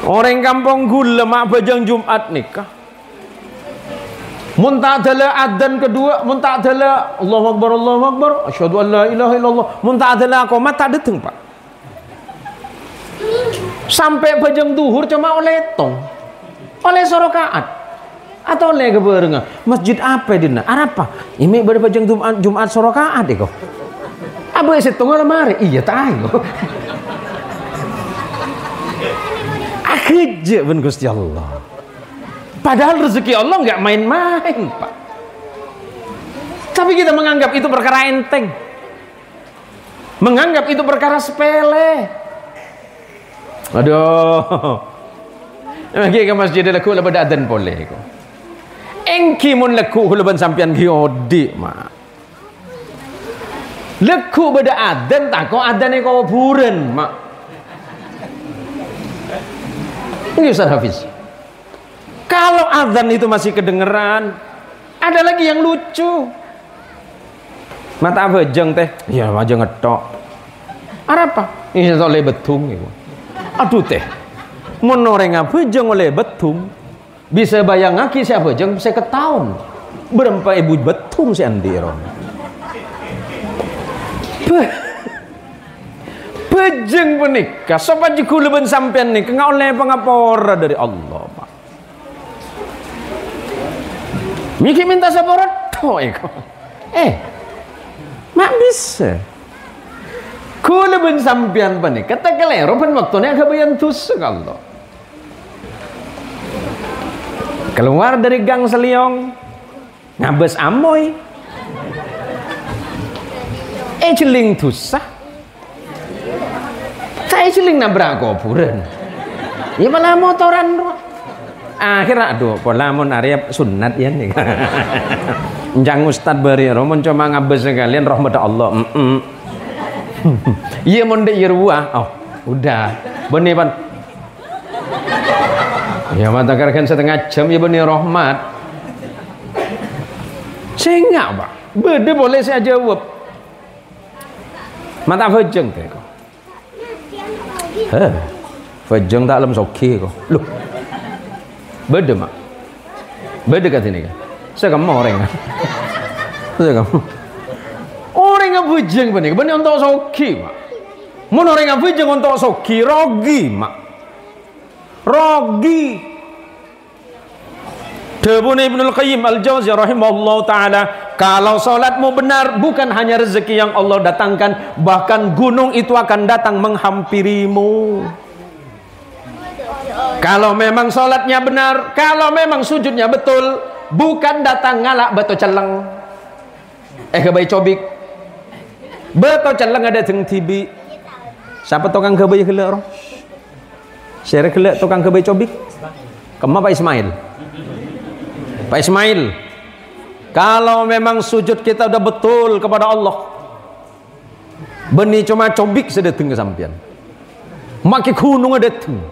Orang kampung gula mak bajang Jumat nikah. Muntah adalah adzan kedua, muntah adalah Allahu Akbar, asyhadu an la ilaha illallah, muntah adalah qomat tak dateng Pak. Sampai bajang duhur cuma oleh tong, oleh sorokaat atau oleh keberengan. Masjid apa dina? Apa? Ini pada bajang Jumat sorokaat deh kok. Abu isi tong lemari, iya tahu. Akhirnya ben Gusti Allah. Padahal rezeki Allah nggak main-main Pak. Tapi kita menganggap itu perkara enteng, menganggap itu perkara sepele. Aduh, lagi ke masjid laku lepas adzan boleh ko. Engki mun laku lepas sampian giodi mak. Laku beda adzan tak ko adzan ko buren mak. Ini Ustaz Hafiz. Kalau azan itu masih kedengeran, ada lagi yang lucu. Mata bejeng teh, ya aja ngetok. Apa? Ini oleh betung. Aduh teh, menoreng bejeng oleh betung. Bisa bayang aki siapa bejeng saya ketahuan. Berempat ibu betung si Andiron. Bejeng penikah, sobat jikul ben sampean nih, nggak oleh pengapora dari Allah Pak. Miki minta saporat eko. Mak bisa. Kula ben sampean panik. Kata kelero pen waktune kabayan tusuk Allah. Keluar dari gang Seliong, ngabes amoy. Celing tusah. Saya celing nabrak kuburan. Ya malah motoran. Akhirnya aduh pola mun arep sunat ya nih. Njang ustad bari romon cuma ngabes sekalian rahmat Allah. Iya mun de irwah. Oh, udah. Benih pan. Ya mata karkan 1/2 jam ya benih rahmat. Saya enggak, Pak. Bede boleh saya jawab. Mata bejeng teh kok. Bejeng tak lem soki kok. Loh. Beda mak, beda kat ini kan. Saya kamu orang kan, saya kamu orang yang bujeng benih, benih untuk soki mak. Mau orang yang bujeng untuk soki, rogi mak, rogi. Debun Ibnul Qayyim Al-Jauziyah rahimahullah taala, kalau salatmu benar bukan hanya rezeki yang Allah datangkan, bahkan gunung itu akan datang menghampirimu. Kalau memang sholatnya benar, kalau memang sujudnya betul, bukan datang ngalak beto celeng. Kebayi cobik. Beto celeng ada jeng tibi. Siapa tukang kebayi gelak roh? Siapa gelak tukang kebayi cobik? Kemana Pak Ismail? Pak Ismail, kalau memang sujud kita udah betul kepada Allah, benih cuma cobik sedeteng kesampian. Maki gunung ada teng.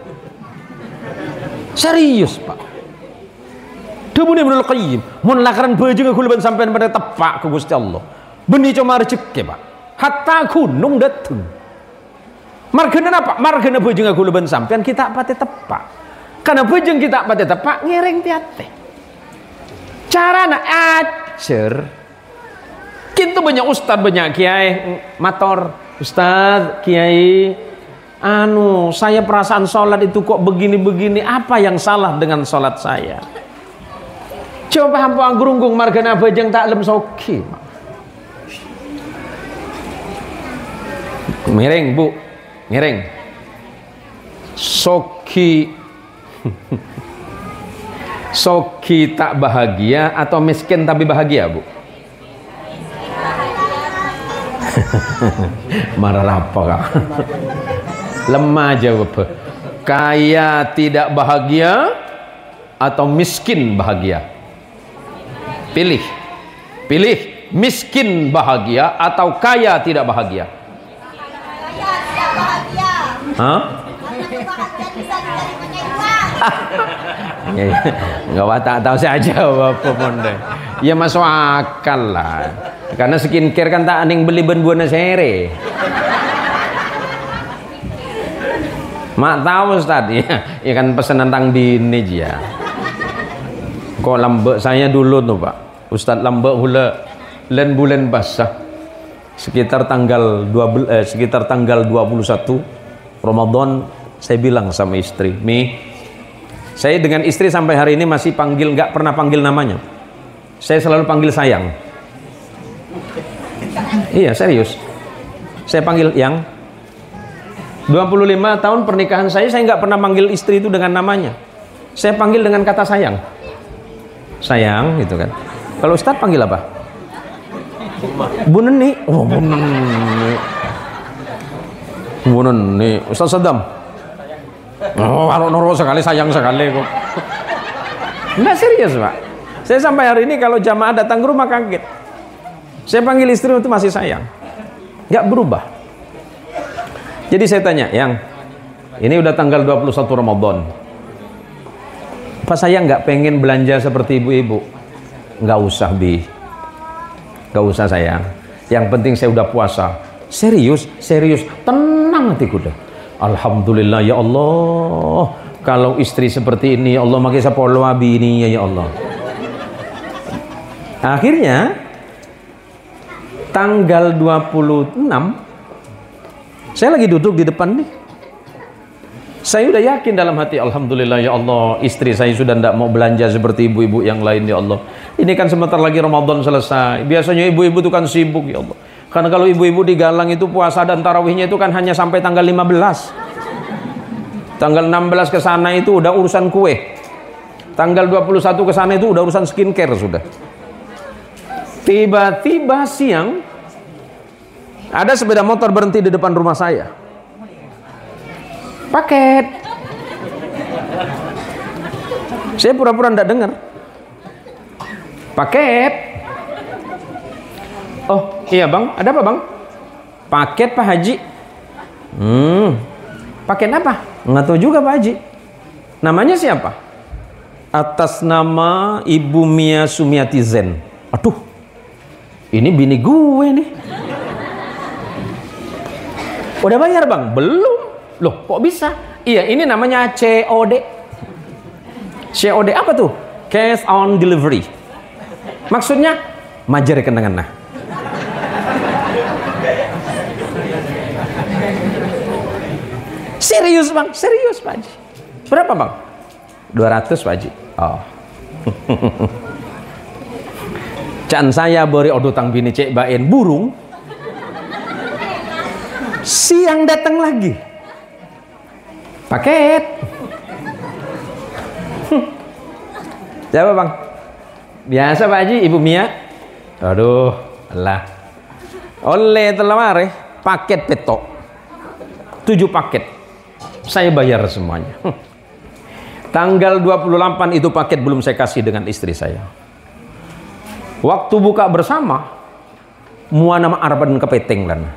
Serius Pak. Debun Ibnul Qayyim mun lakaran bejeng aku leban sampean pada tepak ke Gusti Allah. Benih cuma rezeki Pak. Hatta gunung dateng. Margana apa? Margana bujeng aku leben sampean kita pati tepak. Karena bujeng kita pati tepak ngereng tiate. Carana acer. Kita banyak ustad banyak kiai mator. Ustad, kiai, saya perasaan sholat itu kok begini-begini. Apa yang salah dengan sholat saya? Coba hampa gerunggung margana bujeng tak lem soki. Miring bu, miring. Soki Soki tak bahagia atau miskin tapi bahagia bu? Marah apa kak? Lemah jawab. Kaya tidak bahagia atau miskin bahagia? Pilih, pilih. Miskin bahagia atau kaya tidak bahagia? Hah? Nggak tahu saja bapak monde. Ya masuk akal lah. Karena skincare kan tak aning beli ben buana sere. Mak tahu Ustaz ya kan pesanan tang bini ya. Kok lambek saya dulu tuh Pak. Ustaz lambek hula len bulan basah. Sekitar tanggal 21 Ramadan saya bilang sama istri, saya dengan istri sampai hari ini masih panggil, nggak pernah panggil namanya. Saya selalu panggil sayang. Iya serius. Saya panggil yang 25 tahun pernikahan saya nggak pernah panggil istri itu dengan namanya. Saya panggil dengan kata sayang. Sayang gitu kan. Kalau Ustadz panggil apa? Bu Neni. Oh Bu Neni. Bu Neni. Ustadz Saddam. Oh noro sekali sayang sekali kok. Enggak serius Pak. Saya sampai hari ini kalau jamaah datang ke rumah kaget. Saya panggil istri itu masih sayang. Nggak berubah. Jadi saya tanya, yang ini udah tanggal 21 Ramadan. Apa saya nggak pengen belanja seperti ibu-ibu? Nggak usah Bi. Nggak usah sayang. Yang penting saya udah puasa. Serius, serius. Tenang hatiku dah. Alhamdulillah ya Allah. Kalau istri seperti ini ya Allah makin sapolo abi ini ya Allah. Akhirnya tanggal 26 saya lagi duduk di depan nih. Saya udah yakin dalam hati, alhamdulillah ya Allah, istri saya sudah tidak mau belanja seperti ibu-ibu yang lain ya Allah. Ini kan sebentar lagi Ramadan selesai. Biasanya ibu-ibu itu kan sibuk ya Allah. Karena kalau ibu-ibu di Galang itu puasa dan tarawihnya itu kan hanya sampai tanggal 15. Tanggal 16 ke sana itu udah urusan kue. Tanggal 21 ke sana itu udah urusan skincare sudah. Tiba-tiba siang ada sepeda motor berhenti di depan rumah saya. Paket. Saya pura-pura tidak dengar. Paket. Oh iya bang, ada apa bang? Paket Pak Haji. Paket apa? Nggak tahu juga Pak Haji. Namanya siapa? Atas nama Ibu Mia Sumiati Zen. Aduh, ini bini gue nih. Udah bayar bang? Belum. Loh kok bisa? Iya ini namanya COD. COD apa tuh? Cash on delivery. Maksudnya majer kenangan nah. Serius bang, serius Pak Haji. Berapa bang? 200 Pak Haji. Oh. Can saya beri odotang bini cek baen burung. Siang datang lagi. Paket. Siapa bang? Biasa Pak Haji, Ibu Mia. Aduh, Allah. Oleh telaware paket petok. 7 paket. Saya bayar semuanya. Tanggal 28 itu paket belum saya kasih dengan istri saya. Waktu buka bersama, mua nama arban kepeteng lan.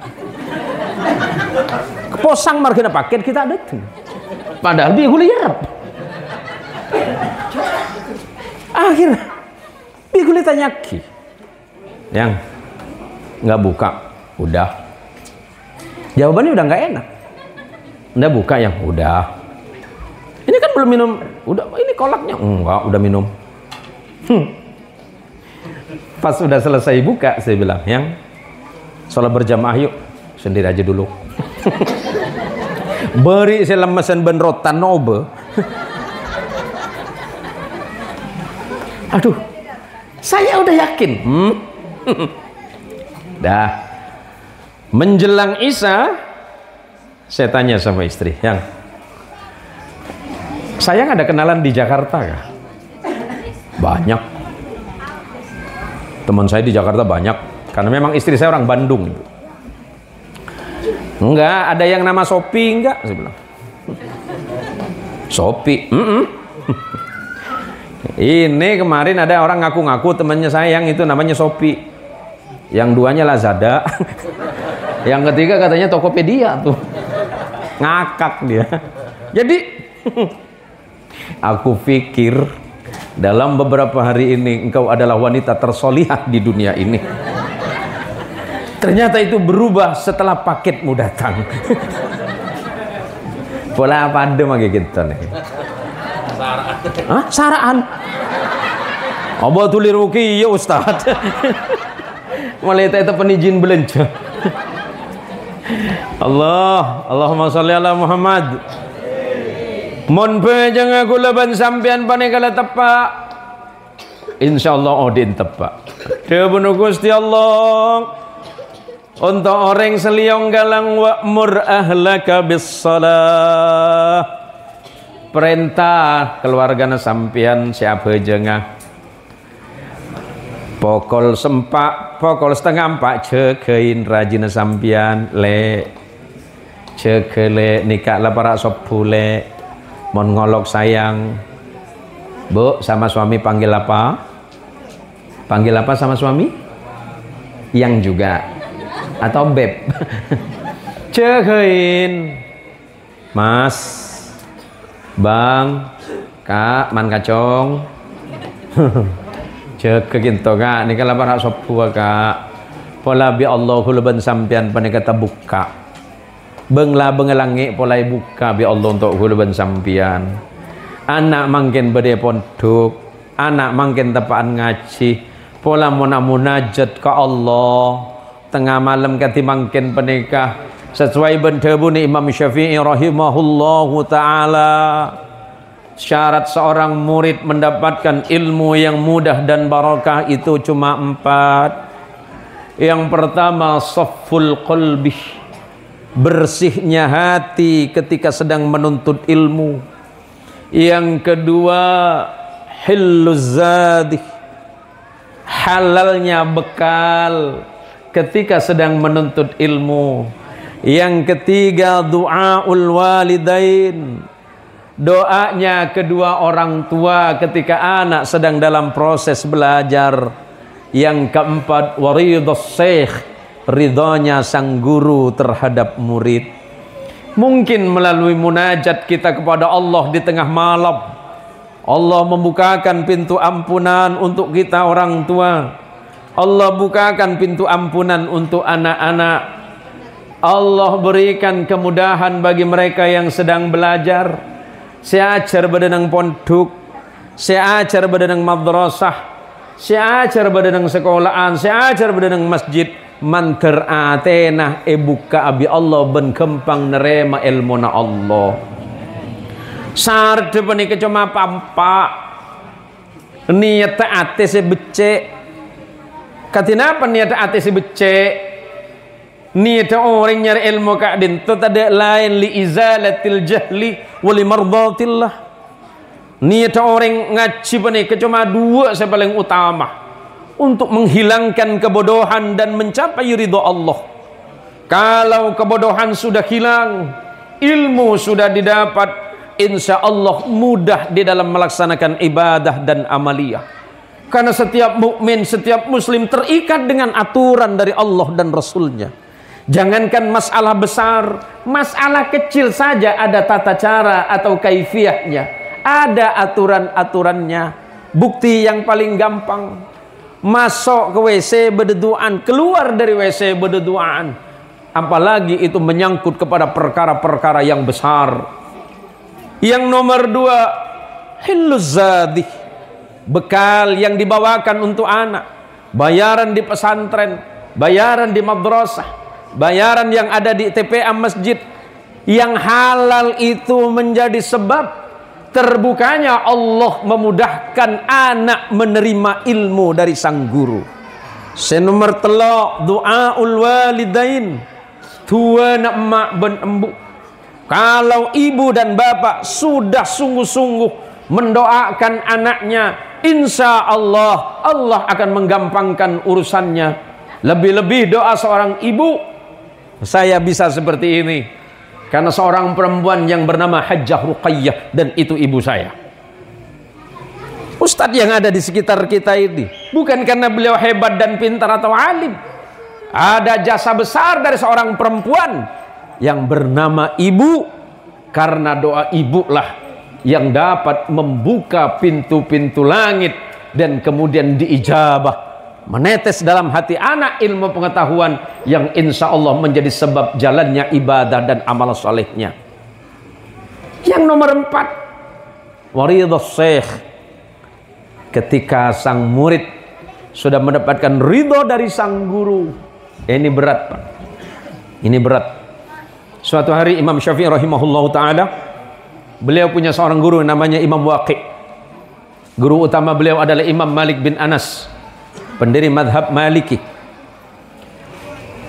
Keposang margana paket kita ada tuh. Padahal dia gula yarap. Akhirnya dia gula tanya ki. Yang nggak buka, udah. Jawabannya udah nggak enak. Nggak buka yang udah. Ini kan belum minum. Udah, ini kolaknya enggak, udah minum. Pas udah selesai buka, saya bilang, yang sholat berjamaah yuk, sendiri aja dulu. Beri saya lemesan benrotan nobe. Aduh, saya udah yakin. Dah. Menjelang Isya, saya tanya sama istri, yang sayang ada kenalan di Jakarta kah? Banyak. Teman saya di Jakarta banyak, karena memang istri saya orang Bandung. Enggak, ada yang nama Sopi enggak? Saya bilang. Sopi. Ini kemarin ada orang ngaku-ngaku temannya saya yang itu namanya Sopi. Yang duanya Lazada. Yang ketiga katanya Tokopedia tuh. Ngakak dia. Jadi aku pikir dalam beberapa hari ini engkau adalah wanita tersolihah di dunia ini. Ternyata itu berubah setelah paketmu datang. Pola apa ada magi gitu nih? Saraan. Hah? Saraan? Apa tulir ruki ya Ustaz? Mulai itu penijin belanja. Allahumma sholli ala Muhammad. Mon pejang aku leban sampean panikala tepak. Insyaallah odin tepak. Dewe Gusti Allah. Untuk orang seliong galang wa'mur ahlaka bis salah. Perintah keluargana sampean siapa jengah. Pokol sempak, pokol setengah empat cekein rajin sampian le cekele nikah lah para sopule mon ngolok sayang. Bu sama suami panggil apa? Panggil apa sama suami? Yang juga atau beb? Cekein Mas, Bang, Kak, Man Kacong. Cek gitu kak, ini kalau para sopu kak, pola bi Allah huluban sampian panikata buka, bengla bengelangi pola buka bi Allah untuk huluban sampian, anak mangkin berde pondok, anak mangkin tepaan ngaji, pola munajat ke Allah, tengah malam kati mangkin penikah, sesuai bentebuni Imam Syafi'i rahimahullahu taala. Syarat seorang murid mendapatkan ilmu yang mudah dan barakah itu cuma 4. Yang pertama, safful qalbi, bersihnya hati ketika sedang menuntut ilmu. Yang kedua, hilluz zadi, halalnya bekal ketika sedang menuntut ilmu. Yang ketiga, du'aul walidain, doanya kedua orang tua ketika anak sedang dalam proses belajar. Yang keempat, waridhus syekh, ridhonya sang guru terhadap murid. Mungkin melalui munajat kita kepada Allah di tengah malam, Allah membukakan pintu ampunan untuk kita orang tua. Allah bukakan pintu ampunan untuk anak-anak. Allah berikan kemudahan bagi mereka yang sedang belajar. Saya ajar badanang pondok, saya ajar badanang madrasah, saya ajar badanang sekolahan, saya ajar badanang masjid. Manter atenah buka abi Allah ben kempang nerema ilmuna Allah. Sarde panika cuma pampa. Niat ate se becek. Katinapa niat ate se becek? Niat orang nyari ilmu kak dinto tada lain li izalatil jahli wali mardatillah. Niat orang ngaji panika cuma 2 yang paling utama, untuk menghilangkan kebodohan dan mencapai ridho Allah. Kalau kebodohan sudah hilang, ilmu sudah didapat, insya Allah mudah di dalam melaksanakan ibadah dan amaliyah. Karena setiap mukmin, setiap muslim terikat dengan aturan dari Allah dan Rasulnya. Jangankan masalah besar, masalah kecil saja ada tata cara atau kaifiyahnya, ada aturan-aturannya. Bukti yang paling gampang, masuk ke WC berduaan, keluar dari WC berduaan. apalagi itu menyangkut kepada perkara-perkara yang besar. Yang nomor 2, hilluz zadi, bekal yang dibawakan untuk anak, bayaran di pesantren, bayaran di madrasah, bayaran yang ada di TPA masjid, yang halal itu menjadi sebab terbukanya Allah memudahkan anak menerima ilmu dari sang guru. Senomor 3, doaul walidain, tua nak mak ben embu. Kalau ibu dan bapak sudah sungguh-sungguh mendoakan anaknya, insya Allah Allah akan menggampangkan urusannya. Lebih-lebih doa seorang ibu. Saya bisa seperti ini karena seorang perempuan yang bernama Hajjah Ruqayyah, dan itu ibu saya. Ustadz yang ada di sekitar kita ini bukan karena beliau hebat dan pintar atau alim. Ada jasa besar dari seorang perempuan yang bernama ibu. Karena doa ibu lah yang dapat membuka pintu-pintu langit dan kemudian diijabah, menetes dalam hati anak ilmu pengetahuan yang insya Allah menjadi sebab jalannya ibadah dan amal solehnya. Yang nomor 4, waridhus syekh, ketika sang murid sudah mendapatkan ridho dari sang guru. Ini berat, Pak. Ini berat. Suatu hari Imam Syafi'i rahimahullahu ta'ala, beliau punya seorang guru namanya Imam Waqi'. Guru utama beliau adalah Imam Malik bin Anas, pendiri madhab Maliki.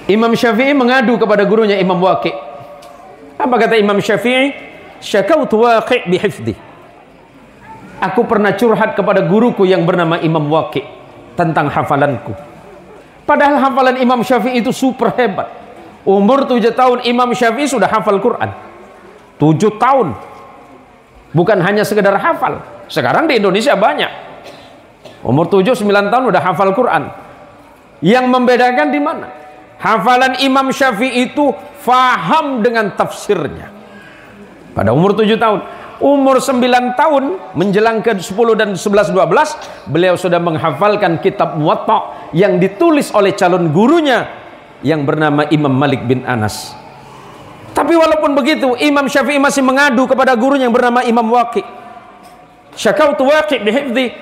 Imam Syafi'i mengadu kepada gurunya Imam Waqi'. Apa kata Imam Syafi'i? Syakautu Waqi' bihifdi. Aku pernah curhat kepada guruku yang bernama Imam Waqi' tentang hafalanku. Padahal hafalan Imam Syafi'i itu super hebat. Umur 7 tahun Imam Syafi'i sudah hafal Quran. 7 tahun. Bukan hanya sekedar hafal. Sekarang di Indonesia banyak. Umur 7-9 tahun udah hafal Quran. Yang membedakan di mana? Hafalan Imam Syafi'i itu faham dengan tafsirnya. Pada umur 7 tahun. Umur 9 tahun menjelang ke 10 dan 11, 12, beliau sudah menghafalkan kitab Muwatta yang ditulis oleh calon gurunya yang bernama Imam Malik bin Anas. Tapi walaupun begitu, Imam Syafi'i masih mengadu kepada gurunya yang bernama Imam Waqi'. Syakautu Waqi' bihifdi.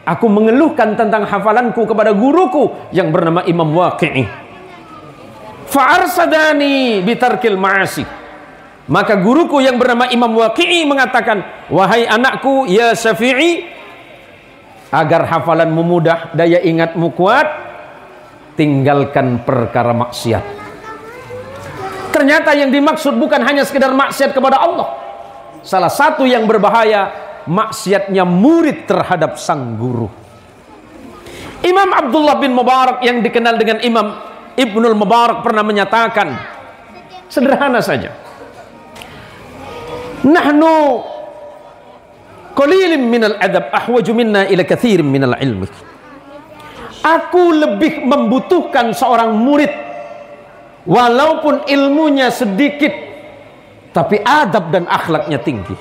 Aku mengeluhkan tentang hafalanku kepada guruku yang bernama Imam Waqi'. Fa'arsadani bitarkil ma'asi. Maka guruku yang bernama Imam Waqi' mengatakan, wahai anakku ya Syafi'i, agar hafalanmu mudah, daya ingatmu kuat, tinggalkan perkara maksiat. Ternyata yang dimaksud bukan hanya sekedar maksiat kepada Allah. Salah satu yang berbahaya, maksiatnya murid terhadap sang guru. Imam Abdullah bin Mubarak yang dikenal dengan Imam Ibnul Mubarak pernah menyatakan, sederhana saja, nahnu qalilin minal adab ahwaju minna ila katsirin minal ilmi. Aku lebih membutuhkan seorang murid walaupun ilmunya sedikit tapi adab dan akhlaknya tinggi,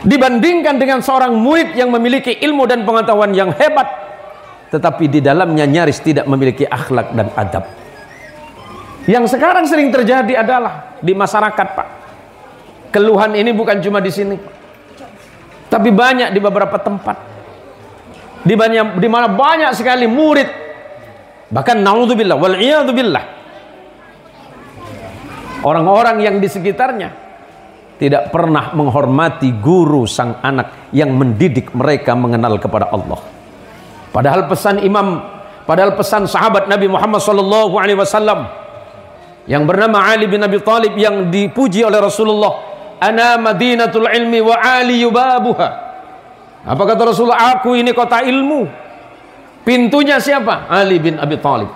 dibandingkan dengan seorang murid yang memiliki ilmu dan pengetahuan yang hebat tetapi di dalamnya nyaris tidak memiliki akhlak dan adab. Yang sekarang sering terjadi adalah di masyarakat, Pak. Keluhan ini bukan cuma di sini, tapi banyak di beberapa tempat. Di mana banyak sekali murid, bahkan naudzubillah wal iyadzubillah, orang-orang yang di sekitarnya tidak pernah menghormati guru sang anak yang mendidik mereka mengenal kepada Allah. Padahal pesan sahabat Nabi Muhammad sallallahu alaihi wasallam yang bernama Ali bin Abi Thalib yang dipuji oleh Rasulullah, ana madinatul ilmi wa ali yubabuha. Apa kata Rasulullah? Aku ini kota ilmu. Pintunya siapa? Ali bin Abi Thalib.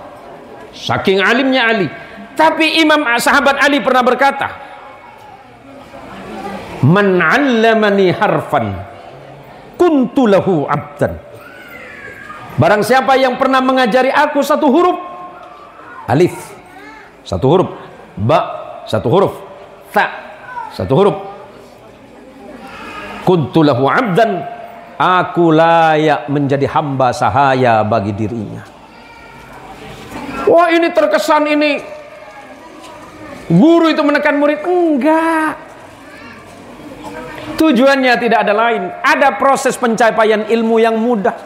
Saking alimnya Ali. Tapi sahabat Ali pernah berkata, man 'allamani harfan kuntu lahu 'abdan. Barang siapa yang pernah mengajari aku satu huruf, alif satu huruf, ba satu huruf, ta satu huruf, kuntu lahu 'abdan, aku layak menjadi hamba sahaya bagi dirinya. Wah, ini terkesan ini Guru itu menekan murid? Enggak. Tujuannya tidak ada lain. Ada proses pencapaian ilmu yang mudah.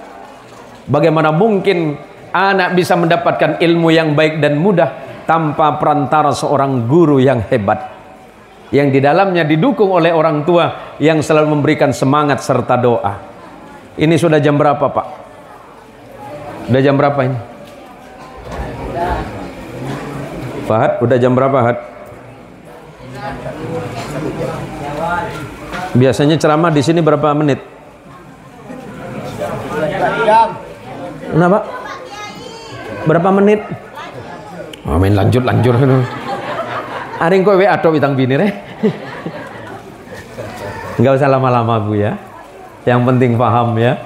Bagaimana mungkin anak bisa mendapatkan ilmu yang baik dan mudah tanpa perantara seorang guru yang hebat, yang di dalamnya didukung oleh orang tua yang selalu memberikan semangat serta doa. Ini sudah jam berapa, Pak? Udah jam berapa ini? Fahad, udah jam berapa, Had? Biasanya ceramah di sini berapa menit? Kenapa? Berapa menit? Oh, main lanjut. Aring kowe atau bitang bini re? Enggak usah lama-lama Bu ya. Yang penting paham ya.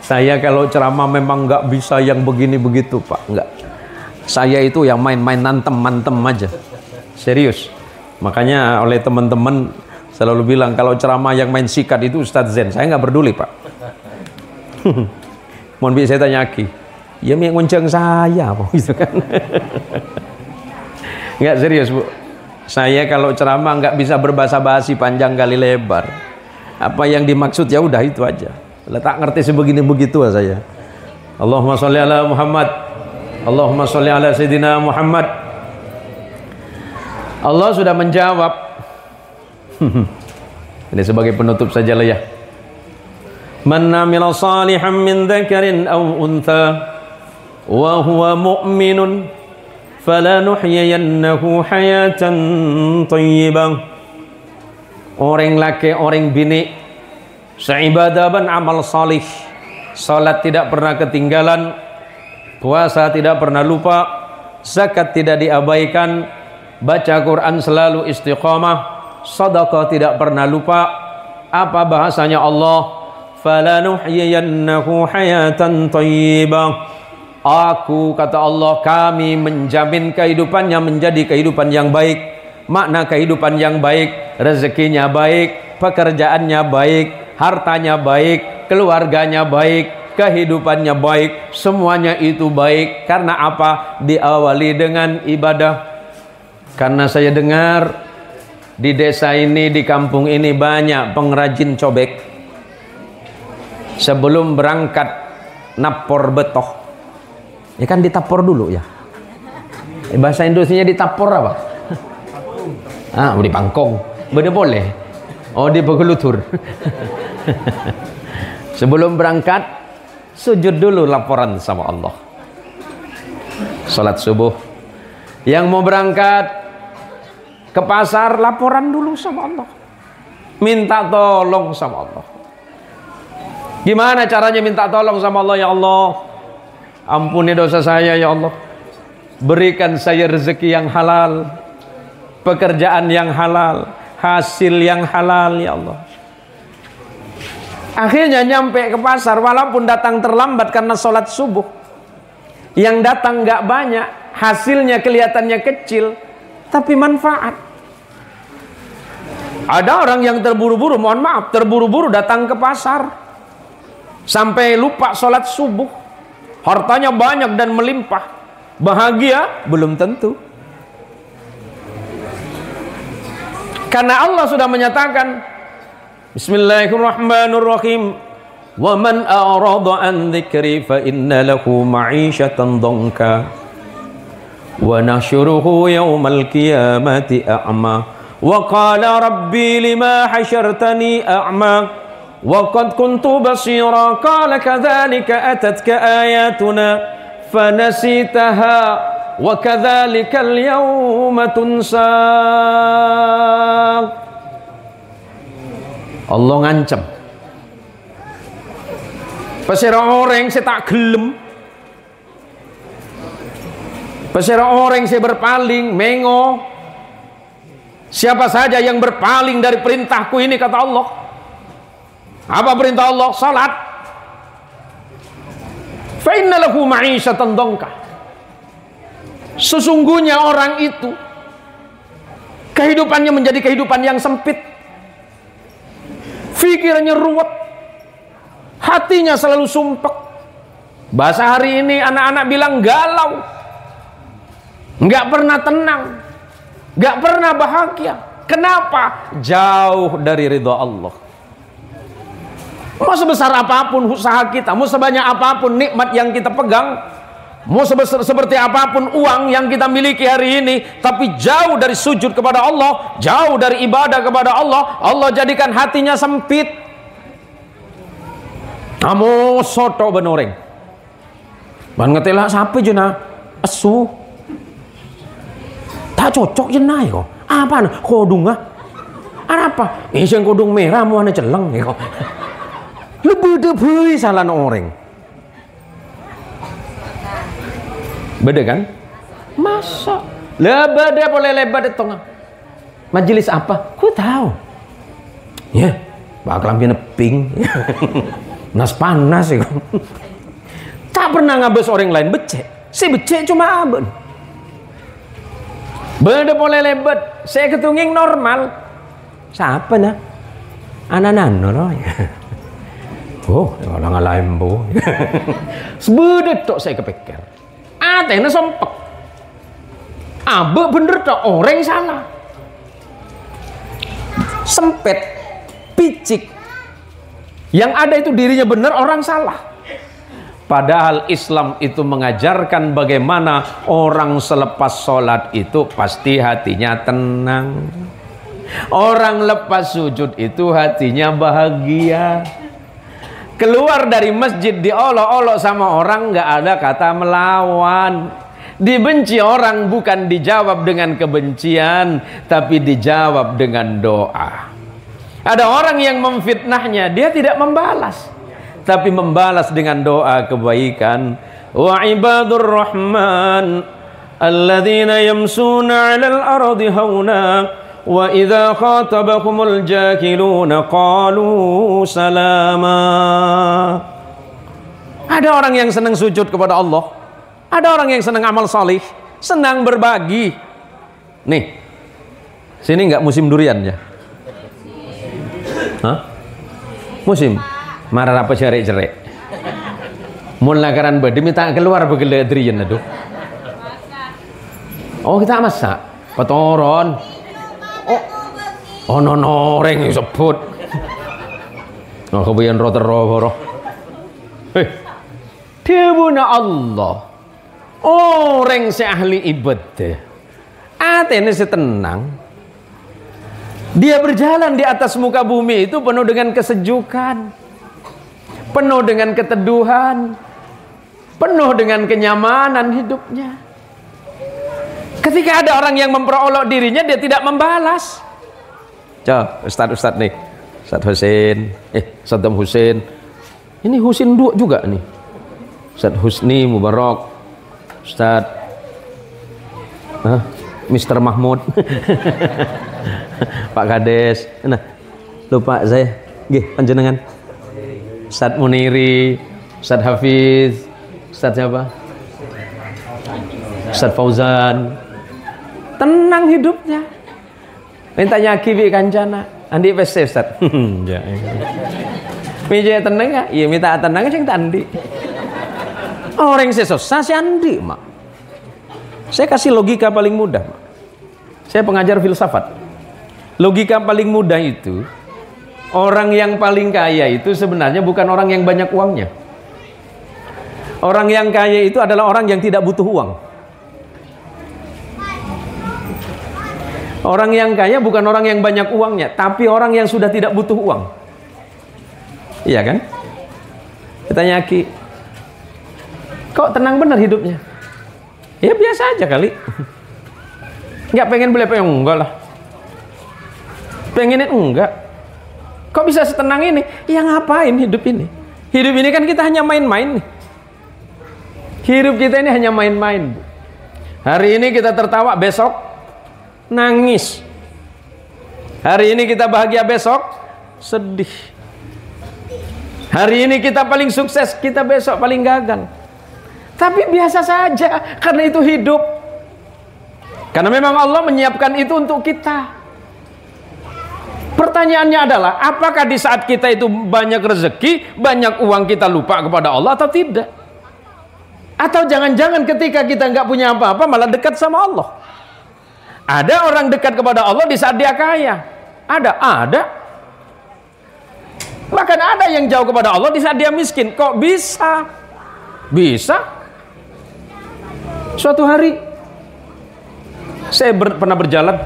Saya kalau ceramah memang nggak bisa yang begini begitu Pak, nggak. Saya itu yang main-main nantem aja. Serius. Makanya oleh teman-teman selalu bilang kalau ceramah yang main sikat itu Ustadz Zen. Saya nggak peduli Pak. Mohon bisa saya tanya Aki. Ya ngonceng saya apa gitu kan. Nggak serius Bu. Saya kalau ceramah nggak bisa berbahasa basi panjang kali lebar. Apa yang dimaksud ya udah itu aja. Tak ngerti sebegini begitu saya. Allahumma sholli ala Muhammad. Allahumma sholli ala Sayyidina Muhammad. Allah sudah menjawab. Ini sebagai penutup saja lah ya. Man amila salihan min dzakarin aw untha wa huwa mu'minun falanuhyiyannahu hayatan thayyibah. Orang laki orang bini seibadah dan amal salih, salat tidak pernah ketinggalan, puasa tidak pernah lupa, zakat tidak diabaikan, baca Quran selalu istiqamah, sedekah tidak pernah lupa. Apa bahasanya Allah? Falanuhyiyannahu hayatan thayyibah. Aku, kata Allah, kami menjamin kehidupannya menjadi kehidupan yang baik. Makna kehidupan yang baik, rezekinya baik, pekerjaannya baik, hartanya baik, keluarganya baik, kehidupannya baik, semuanya itu baik. Karena apa? Diawali dengan ibadah. Karena saya dengar di desa ini, di kampung ini banyak pengrajin cobek. Sebelum berangkat napor betoh, ya kan ditapor dulu ya. Bahasa Indonesianya ditapor apa? Di pangkong. Beda boleh. Oh, di pegelutur. Sebelum berangkat sujud dulu, laporan sama Allah. Salat subuh. Yang mau berangkat ke pasar, laporan dulu sama Allah. Minta tolong sama Allah. Gimana caranya minta tolong sama Allah? Ya Allah, ampuni dosa saya ya Allah. Berikan saya rezeki yang halal, pekerjaan yang halal, hasil yang halal ya Allah. Akhirnya nyampe ke pasar, walaupun datang terlambat karena sholat subuh. Yang datang nggak banyak, hasilnya kelihatannya kecil, tapi manfaat. Ada orang yang terburu-buru, mohon maaf, terburu-buru datang ke pasar, sampai lupa sholat subuh. Hartanya banyak dan melimpah. Bahagia? Belum tentu. Karena Allah sudah menyatakan, Bismillahirrahmanirrahim, wa man a'rada an dzikri fa inna lahu ma'isyatan dhanka wa nahsyuruhu yaumal qiyamati a'ma wa qala rabbi lima hasyartani a'ma wa qad kuntu basira qala kadzalika atatka ayatuna fanasitaha wa kadzalikal yawma tunsa. Allah ngancam. Pesira orang saya tak gelem. Pesira orang saya berpaling, mengo. Siapa saja yang berpaling dari perintahku ini, kata Allah. Apa perintah Allah? Salat. Fa inna lahu ma'isyatan dhanka. Sesungguhnya orang itu kehidupannya menjadi kehidupan yang sempit, pikirannya ruwet, hatinya selalu sumpek. Bahasa hari ini anak-anak bilang galau, nggak pernah tenang. Gak pernah bahagia. Kenapa? Jauh dari ridha Allah. Mau sebesar apapun usaha kita, mau sebanyak apapun nikmat yang kita pegang, mau seperti apapun uang yang kita miliki hari ini, tapi jauh dari sujud kepada Allah, jauh dari ibadah kepada Allah, Allah jadikan hatinya sempit. Kamu soto benoreng ban ngetela sapi jena asu tak cocok jena yo apa kodung apa yang kodung merah mau ane celeng yo lebih debui salah orang beda kan masa lebih deh boleh lebar di tengah majelis apa ku tahu ya bakal ambil ping nas panas ya tak pernah ngabes orang lain becek si becek cuma aben beda boleh lebat saya ketunging normal siapa nah anak-anak loh oh orang lain bu sebedet tok saya kepikir atena sompek abe bener tok orang salah sempet picik yang ada itu dirinya benar orang salah. Padahal Islam itu mengajarkan bagaimana orang selepas sholat itu pasti hatinya tenang. Orang lepas sujud itu hatinya bahagia. Keluar dari masjid diolok-olok sama orang nggak ada kata melawan. Dibenci orang bukan dijawab dengan kebencian, tapi dijawab dengan doa. Ada orang yang memfitnahnya, dia tidak membalas, tapi membalas dengan doa kebaikan. Wa ibadur rahman alladzina yamsuna 'alal ardi hauna wa idza khatabahumul jahiluna qalu salama. Ada orang yang senang sujud kepada Allah, ada orang yang senang amal salih, senang berbagi. Nih, sini nggak musim durian ya? Hah? Musim marah apa cerik-cerik mulai karan badi minta keluar begele durian aduh. Oh kita masak petoron oh nonoreng sebut no kemudian rotero dia buna Allah orang seahli ibadah atene setenang. Dia berjalan di atas muka bumi itu penuh dengan kesejukan, penuh dengan keteduhan, penuh dengan kenyamanan hidupnya. Ketika ada orang yang memperolok dirinya, dia tidak membalas. Coba Ustadz nih, Ustadz Husin, Saddam Husin. Ini Husin dua juga nih. Ustadz Husni Mubarak, Ustadz Mr. Mahmud. Pak Kades, nah lupa saya, gih panjenengan, Ustadz Muniri, Ustadz Hafiz, Ustadz siapa? Ustadz Fauzan, tenang hidupnya, minta nyaki bi kancana, andi pasti Ustadz, ya, meja tenang ya, iya minta tenang aja kita andi, orang susah si andi mak, saya kasih logika paling mudah, mak. Saya pengajar filsafat. Logika paling mudah itu, orang yang paling kaya itu sebenarnya bukan orang yang banyak uangnya. Orang yang kaya itu adalah orang yang tidak butuh uang. Orang yang kaya bukan orang yang banyak uangnya, tapi orang yang sudah tidak butuh uang. Iya kan? Kita nyaki, kok tenang benar hidupnya? Ya biasa aja kali. Nggak pengen beli apa yang enggak lah. Pengenin enggak. Kok bisa setenang ini? Ya ngapain hidup ini? Hidup ini kan kita hanya main-main nih. Hidup kita ini hanya main-main. Hari ini kita tertawa, besok nangis. Hari ini kita bahagia, besok sedih. Hari ini kita paling sukses, kita besok paling gagal. Tapi biasa saja, karena itu hidup. Karena memang Allah menyiapkan itu untuk kita. Pertanyaannya adalah, apakah di saat kita itu banyak rezeki, banyak uang, kita lupa kepada Allah atau tidak? Atau jangan-jangan ketika kita nggak punya apa-apa malah dekat sama Allah? Ada orang dekat kepada Allah di saat dia kaya. Ada. Bahkan ada yang jauh kepada Allah di saat dia miskin. Kok bisa? Bisa. Suatu hari saya pernah berjalan.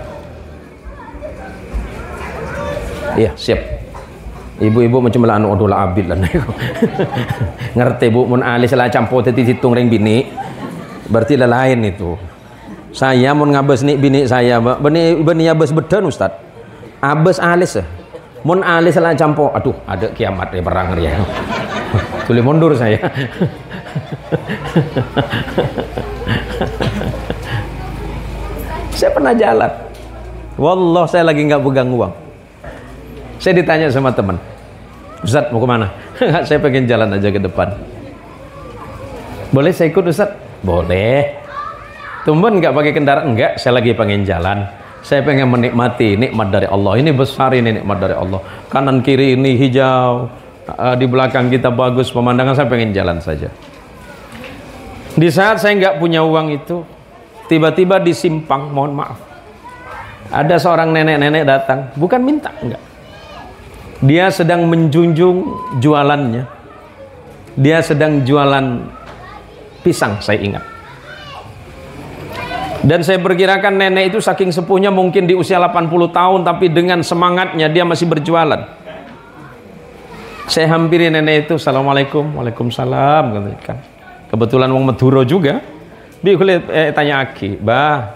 Iya, siap. Ibu-ibu macam lah anu odola abid lah. Ngerti bu, mun alis lah campur teti hitung ring bini. Berarti lah lain itu. Saya mun ngabes nih bini saya, bini abes bedan Ustad. Abes alis ya. Mun alis lah campur, aduh ada kiamat ya perang ya. Tulis mundur saya. Saya pernah jalan. Wallah saya lagi nggak pegang uang. Saya ditanya sama teman, Ustaz mau kemana? Saya pengen jalan aja ke depan. Boleh saya ikut Ustaz? Boleh. Tumben nggak pakai kendaraan? Enggak, saya lagi pengen jalan. Saya pengen menikmati nikmat dari Allah. Ini besar, ini nikmat dari Allah. Kanan kiri ini hijau, di belakang kita bagus pemandangan. Saya pengen jalan saja. Di saat saya nggak punya uang itu, tiba-tiba di simpang, mohon maaf, ada seorang nenek-nenek datang, bukan minta, enggak. Dia sedang menjunjung jualannya. Dia sedang jualan pisang, saya ingat. Dan saya perkirakan nenek itu saking sepuhnya mungkin di usia 80 tahun, tapi dengan semangatnya dia masih berjualan. Saya hampiri nenek itu, Assalamualaikum. Waalaikumsalam. Kebetulan wong Madura juga. Bi kulit tanya aki, bah,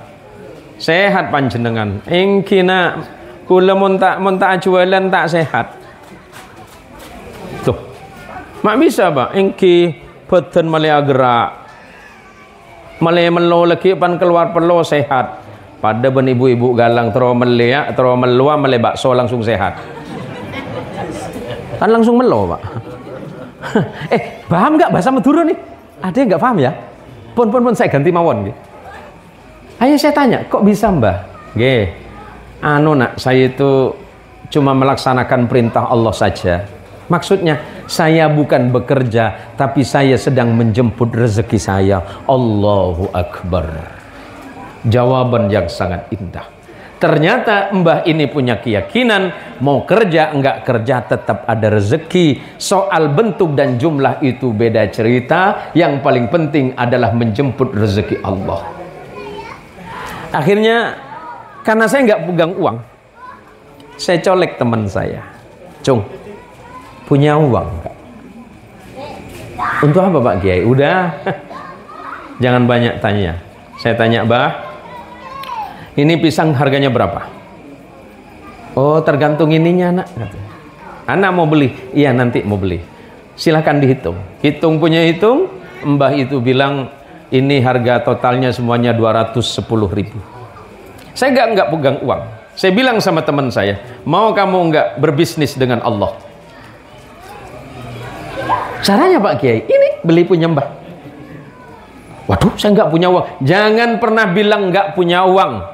sehat panjenengan? Engkina kula monta jualan tak sehat. Tuh, mak bisa bah, engki badan malaya gerak. Malaya melo lagi pan keluar perlu sehat. Pada ben ibu-ibu galang terus melia, terus melua mele bakso langsung sehat. Kan langsung melo, Pak. Paham nggak bahasa Madura nih? Ada yang nggak paham ya? Pun saya ganti mawon gitu. Ayo saya tanya, kok bisa Mbah? Nggih. Anu nak, saya itu cuma melaksanakan perintah Allah saja. Maksudnya, saya bukan bekerja, tapi saya sedang menjemput rezeki saya. Allahu Akbar. Jawaban yang sangat indah. Ternyata Mbah ini punya keyakinan, mau kerja enggak kerja tetap ada rezeki. Soal bentuk dan jumlah itu beda cerita. Yang paling penting adalah menjemput rezeki Allah. Akhirnya, karena saya nggak pegang uang, saya colek teman saya. Cung, punya uang nggak? Untuk apa Pak Kiai? Udah, jangan banyak tanya. Saya tanya, Bah, ini pisang harganya berapa? Oh, tergantung ininya anak. Anak mau beli? Iya nanti mau beli. Silahkan dihitung. Hitung punya hitung. Mbah itu bilang ini harga totalnya semuanya 210.000. Saya nggak pegang uang. Saya bilang sama teman saya, mau kamu nggak berbisnis dengan Allah? Caranya Pak Kiai, ini beli punya Mbah. Waduh, saya nggak punya uang. Jangan pernah bilang nggak punya uang.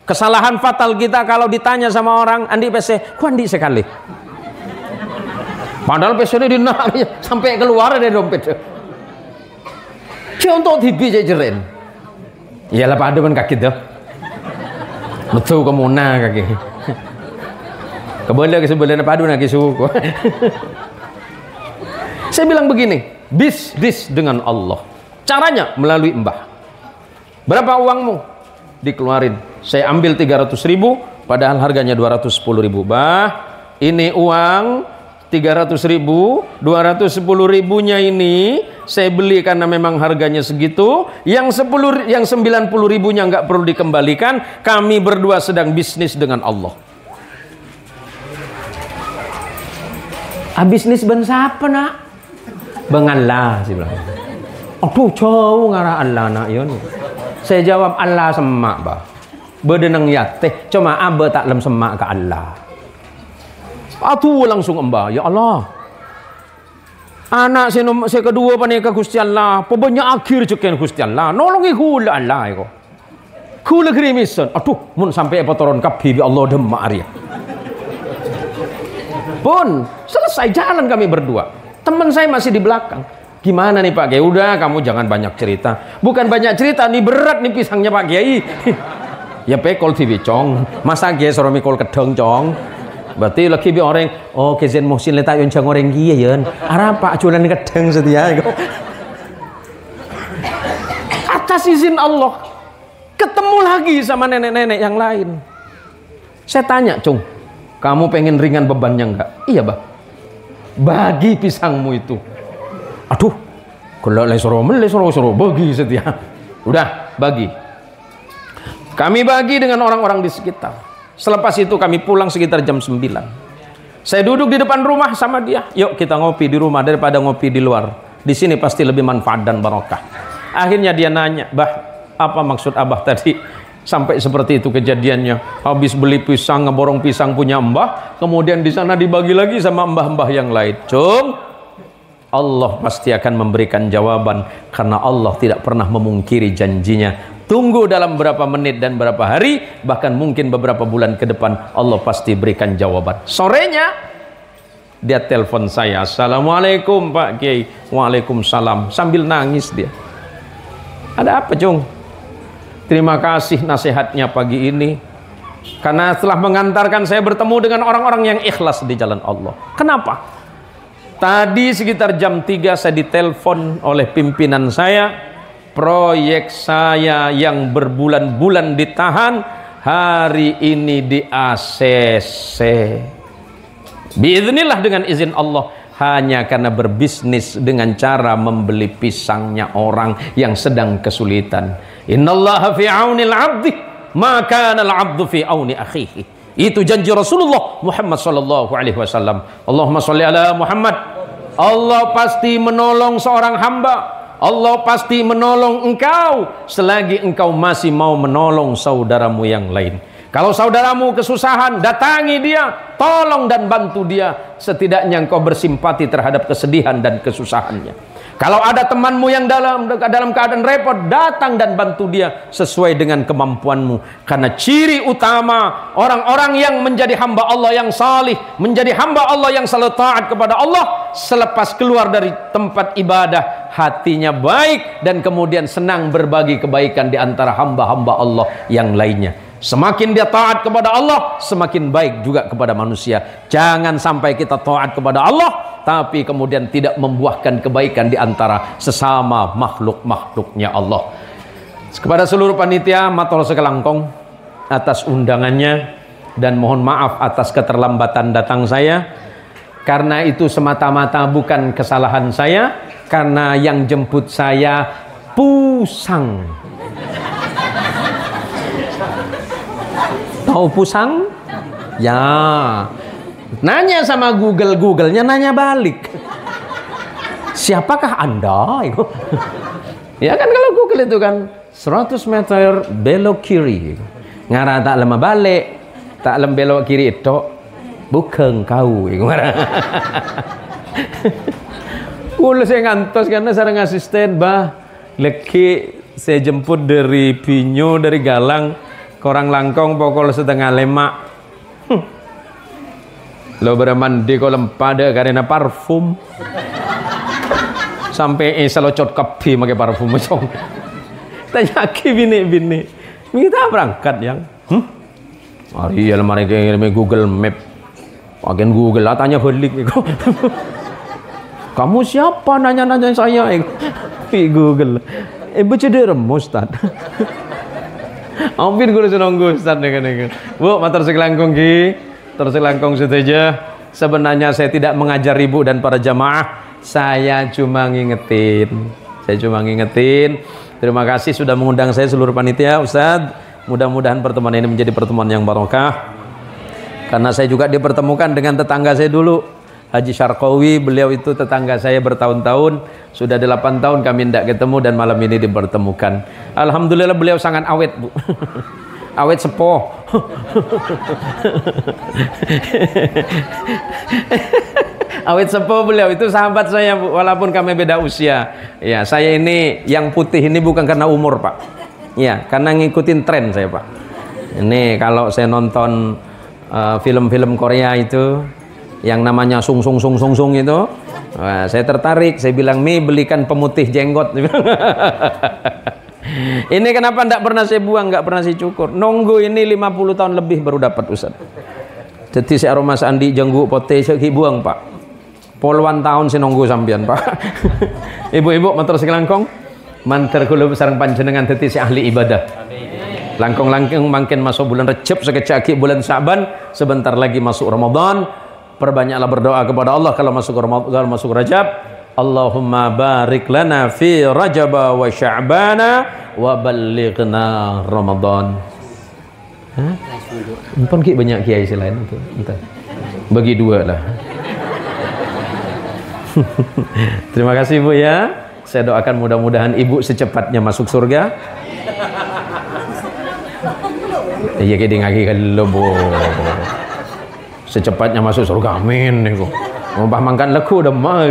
Kesalahan fatal kita kalau ditanya sama orang, Andi PC, ku Andi sekali. Padahal PC-nya dinarik sampai keluar dari dompet. Contoh TV jejerin. Iyalah Pak Ade kan kaki dah. Betul kamu na kaki. Kebelah ke sebelah Pak Ade nak suku. Saya bilang begini, bisnis dengan Allah. Caranya melalui Mbah. Berapa uangmu? Dikeluarin. Saya ambil 300.000, padahal harganya 210.000. Bah, ini uang 300.000, 210.000-nya ini saya beli karena memang harganya segitu. Yang 90.000-nya nggak perlu dikembalikan. Kami berdua sedang bisnis dengan Allah. Bisnis ben siapa nak? Bang Allah sih bilang. Aduh jauh ngarah Allah nak yon. Saya jawab Allah semak bah. Bedenang ya teh cuma aba tak lem semak ke Allah. Atuh langsung embah, ya Allah. Anak saya kedua panika Gusti Allah, pebanya akhir ceken Gusti Allah. Nolongi kula Allah iko. Kula krimisan. Aduh, mun sampai potoron kabeh Allah demak ari. Pun selesai jalan kami berdua. Teman saya masih di belakang. Gimana nih Pak Kiai? Udah kamu jangan banyak cerita. Bukan banyak cerita, nih berat nih pisangnya Pak Kiai. Ya pekol TV cong. Masa ge soro mikol kedeng cong. Berarti lagi bi orang oh kezen Muhsin letak yang jang orang kia ya. Arah pak jualan kedeng setia. Atas izin Allah ketemu lagi sama nenek-nenek yang lain. Saya tanya, Cung, kamu pengen ringan bebannya enggak? Iya, Bah. Bagi pisangmu itu. Aduh, kalau lesoro bagi setia. Udah, bagi. Kami bagi dengan orang-orang di sekitar. Selepas itu kami pulang sekitar jam 9. Saya duduk di depan rumah sama dia. Yuk kita ngopi di rumah daripada ngopi di luar. Di sini pasti lebih manfaat dan barokah. Akhirnya dia nanya, Bah, apa maksud Abah tadi? Sampai seperti itu kejadiannya. Habis beli pisang, ngeborong pisang punya mbah, kemudian di sana dibagi lagi sama mbah-mbah yang lain. Cung, Allah pasti akan memberikan jawaban karena Allah tidak pernah memungkiri janjinya. Tunggu dalam berapa menit dan berapa hari, bahkan mungkin beberapa bulan ke depan Allah pasti berikan jawaban. Sorenya dia telepon saya, Assalamualaikum Pak Kiai. Waalaikumsalam. Sambil nangis dia. Ada apa, Cung? Terima kasih nasihatnya pagi ini. Karena telah mengantarkan saya bertemu dengan orang-orang yang ikhlas di jalan Allah. Kenapa? Tadi sekitar jam 3 saya ditelepon oleh pimpinan saya. Proyek saya yang berbulan-bulan ditahan hari ini di ACC. Biiznillah dengan izin Allah. Hanya karena berbisnis dengan cara membeli pisangnya orang yang sedang kesulitan. Innallaha fi aunil 'abdi ma kana al-'abdu fi auni akhihi. Itu janji Rasulullah Muhammad sallallahu alaihi wasallam. Allahumma shalli ala Muhammad. Allah pasti menolong seorang hamba. Allah pasti menolong engkau selagi engkau masih mau menolong saudaramu yang lain. Kalau saudaramu kesusahan, datangi dia, tolong dan bantu dia. Setidaknya engkau bersimpati terhadap kesedihan dan kesusahannya. Kalau ada temanmu yang dalam keadaan repot, datang dan bantu dia sesuai dengan kemampuanmu. Karena ciri utama orang-orang yang menjadi hamba Allah yang salih, menjadi hamba Allah yang selalu taat kepada Allah, selepas keluar dari tempat ibadah, hatinya baik dan kemudian senang berbagi kebaikan di antara hamba-hamba Allah yang lainnya. Semakin dia taat kepada Allah, semakin baik juga kepada manusia. Jangan sampai kita taat kepada Allah, tapi kemudian tidak membuahkan kebaikan di antara sesama makhluk-makhluknya Allah. Kepada seluruh panitia, matur sekelangkong atas undangannya dan mohon maaf atas keterlambatan datang saya. Karena itu semata-mata bukan kesalahan saya, karena yang jemput saya pusang. Tahu pusang? Ya. Nanya sama Google-nya nanya balik. Siapakah Anda? Ya kan kalau Google itu kan 100 meter belok kiri. Ngara tak lama balik, tak lem belok kiri itu bukan kau. Kulo saya ngantos karena sareng asisten, Bah. Leki saya jemput dari Pinyo, dari Galang. Korang langkong pokok 4:30. Lo bermandi kolam pada karena parfum. Sampai salocot kopi pakai parfum cong. Tanya ke bini. Kita berangkat yang. Hari ya lemari kayak Google Map. Agen Google lah tanya balik. Kamu siapa nanya saya? Di Google. Berceder Ustaz. Ampir gue sudah nunggu Ustaz dengan. Bu, matur sekelangkung ki. Terselangkung saja. Sebenarnya saya tidak mengajar ibu dan para jamaah. Saya cuma ngingetin. Terima kasih sudah mengundang saya seluruh panitia, Ustaz. Mudah-mudahan pertemuan ini menjadi pertemuan yang barokah. Karena saya juga dipertemukan dengan tetangga saya dulu, Haji Syarqawi. Beliau itu tetangga saya bertahun-tahun. Sudah 8 tahun kami tidak ketemu dan malam ini dipertemukan. Alhamdulillah beliau sangat awet, Bu. Awet sepoh. Awet sepoh beliau itu sahabat saya, Bu, walaupun kami beda usia. Ya, saya ini yang putih ini bukan karena umur, Pak. Ya, karena ngikutin tren saya, Pak. Ini kalau saya nonton film-film Korea itu yang namanya sung itu, wah, saya tertarik. Saya bilang, "Mi, belikan pemutih jenggot." Ini kenapa nggak pernah saya buang, nggak pernah saya cukur? Nunggu ini 50 tahun lebih baru dapat Ustaz. Jadi si Mas Andi jenggu pote saya buang Pak. Puluhan tahun saya nunggu sampean Pak. Ibu-ibu matur selangkong, mantar kula sareng panjenengan dadi si ahli ibadah. Langkung-langkung makin masuk bulan Rejab, sekejap bulan Sa'ban, sebentar lagi masuk Ramadan. Perbanyaklah berdoa kepada Allah kalau masuk Ramadan, kalau masuk Rajab. Allahumma barik lana fi Rajab wa Sya'bana wa ballighna Ramadan. Hah? Empun ki banyak kiai selain itu. Entar. Bagi dua lah. Terima kasih Bu ya. Saya doakan mudah-mudahan Ibu secepatnya masuk surga. Iya kita ngaki kalau Bu. Secepatnya masuk surga, amin niku. Mumpah mangkan leku udah mah.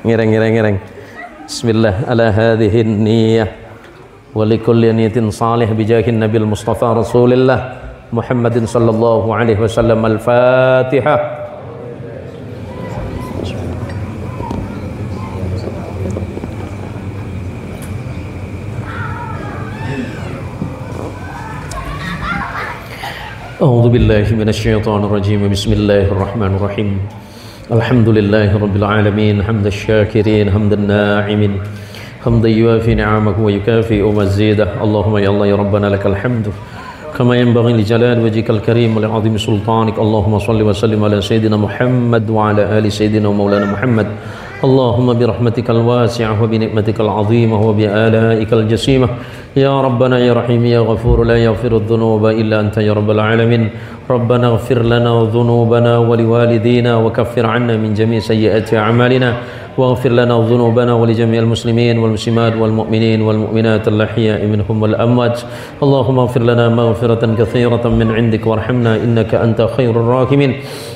Ngireng. Bismillah ala hadhihi niyyah wa likulli niyatin salih bijahin nabil mustafa rasulillah Muhammadin sallallahu alaihi wasallam. Al-Fatihah. أعوذ بالله من الشيطان الرجيم بسم الله الرحمن الرحيم الحمد لله رب العالمين حمد الشاكرين حمد الناعمين حمدا يوافي نعمه ويكافئ مزيده اللهم يا الله يا ربنا لك الحمد كما ينبغي لجلال وجهك الكريم ولعظيم سلطانك اللهم صل وسلم على سيدنا محمد وعلى آل سيدنا ومولانا محمد اللهم برحمتك الواسعة وبنعمتك العظيمة وبآلائك الجسيمة يا ربنا يا رحيم يا غفور لا يغفر الذنوب إلا أنت يا رب العالمين ربنا اغفر لنا ذنوبنا ولوالدينا وكفر عنا من جميع سيئات أعمالنا واغفر لنا ذنوبنا ولجميع المسلمين والمسلمات والمؤمنين والمؤمنات الأحياء منهم والأموات اللهم اغفر لنا مغفرة كثيرة من عندك وارحمنا إنك أنت خير الراحمين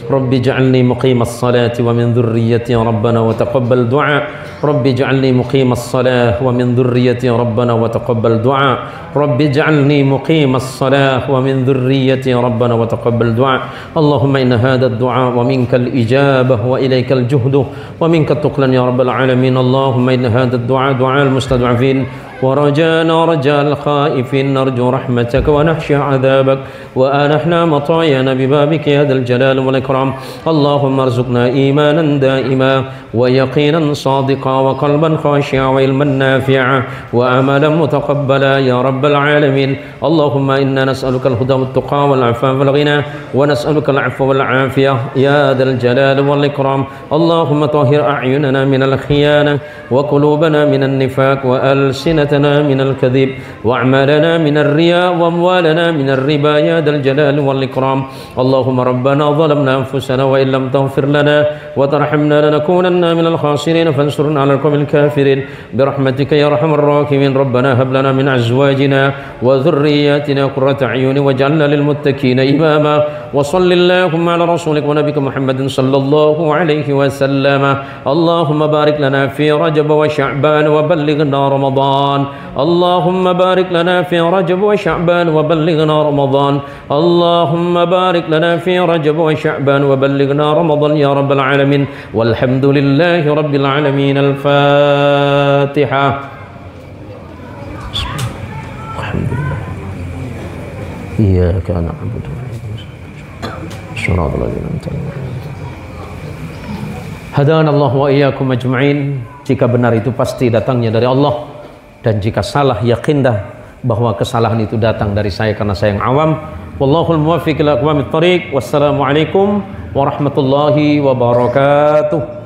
رب اجعلني مقيم الصلاة ومن ذريتي ربنا وتقبل دعاء رب اجعلني مقيم الصلاة ومن ذريتي ربنا وتقبل دعاء رب اجعلني مقيم الصلاة ومن ذريتي ربنا وتقبل دعاء اللهم إن هذا الدعاء ومنك الإجابة وإليك الجهد ومنك التقلن يا رب العالمين اللهم إن هذا الدعاء دعاء المستضعفين ورجانا رجاء الخائفين نرجو رحمتك ونخشى عذابك وأنحنا مطايانا ببابك يا ذا الجلال والإكرام اللهم ارزقنا إيمانا دائما ويقينا صادقا وقلبا خاشعا وعلما نافعا وعملا متقبلا يا رب العالمين اللهم إنا نسألك الهدى والتقى والعفاف والغنى ونسألك العفو والعافية يا ذا الجلال والإكرام اللهم طهر أعيننا من الخيانة وقلوبنا من النفاق وألسنتنا من الكذب وأعمالنا من الرياء وأموالنا من الربا يا ذا الجلال والإكرام اللهم ربنا ظلمنا أنفسنا وإن لم تغفر لنا وترحمنا لنكونن من الخاسرين فانصرنا على القوم الكافرين برحمتك يا أرحم الراحمين ربنا هب لنا من أزواجنا وذرياتنا قرة أعين واجعلنا للمتقين إماما وصل اللهم على رسولك ونبيك محمد صلى الله عليه وسلم اللهم بارك لنا في رجب وشعبان وبلغنا رمضان اللهم بارك لنا في رجب وشعبان وبلغنا رمضان اللهم بارك لنا في رجب وشعبان وبلغنا رمضان يا رب العالمين والحمد لله رب العالمين الفاتحة الحمد لله إياك نعبد صراط الذين أنعمت عليهم Hadana Allah wa iyyakum ajma'in. Jika benar itu pasti datangnya dari Allah, dan jika salah yakinlah bahwa kesalahan itu datang dari saya karena saya yang awam. Wallahul muwaffiq ila aqwamit thariq. Wassalamualaikum warahmatullahi wabarakatuh.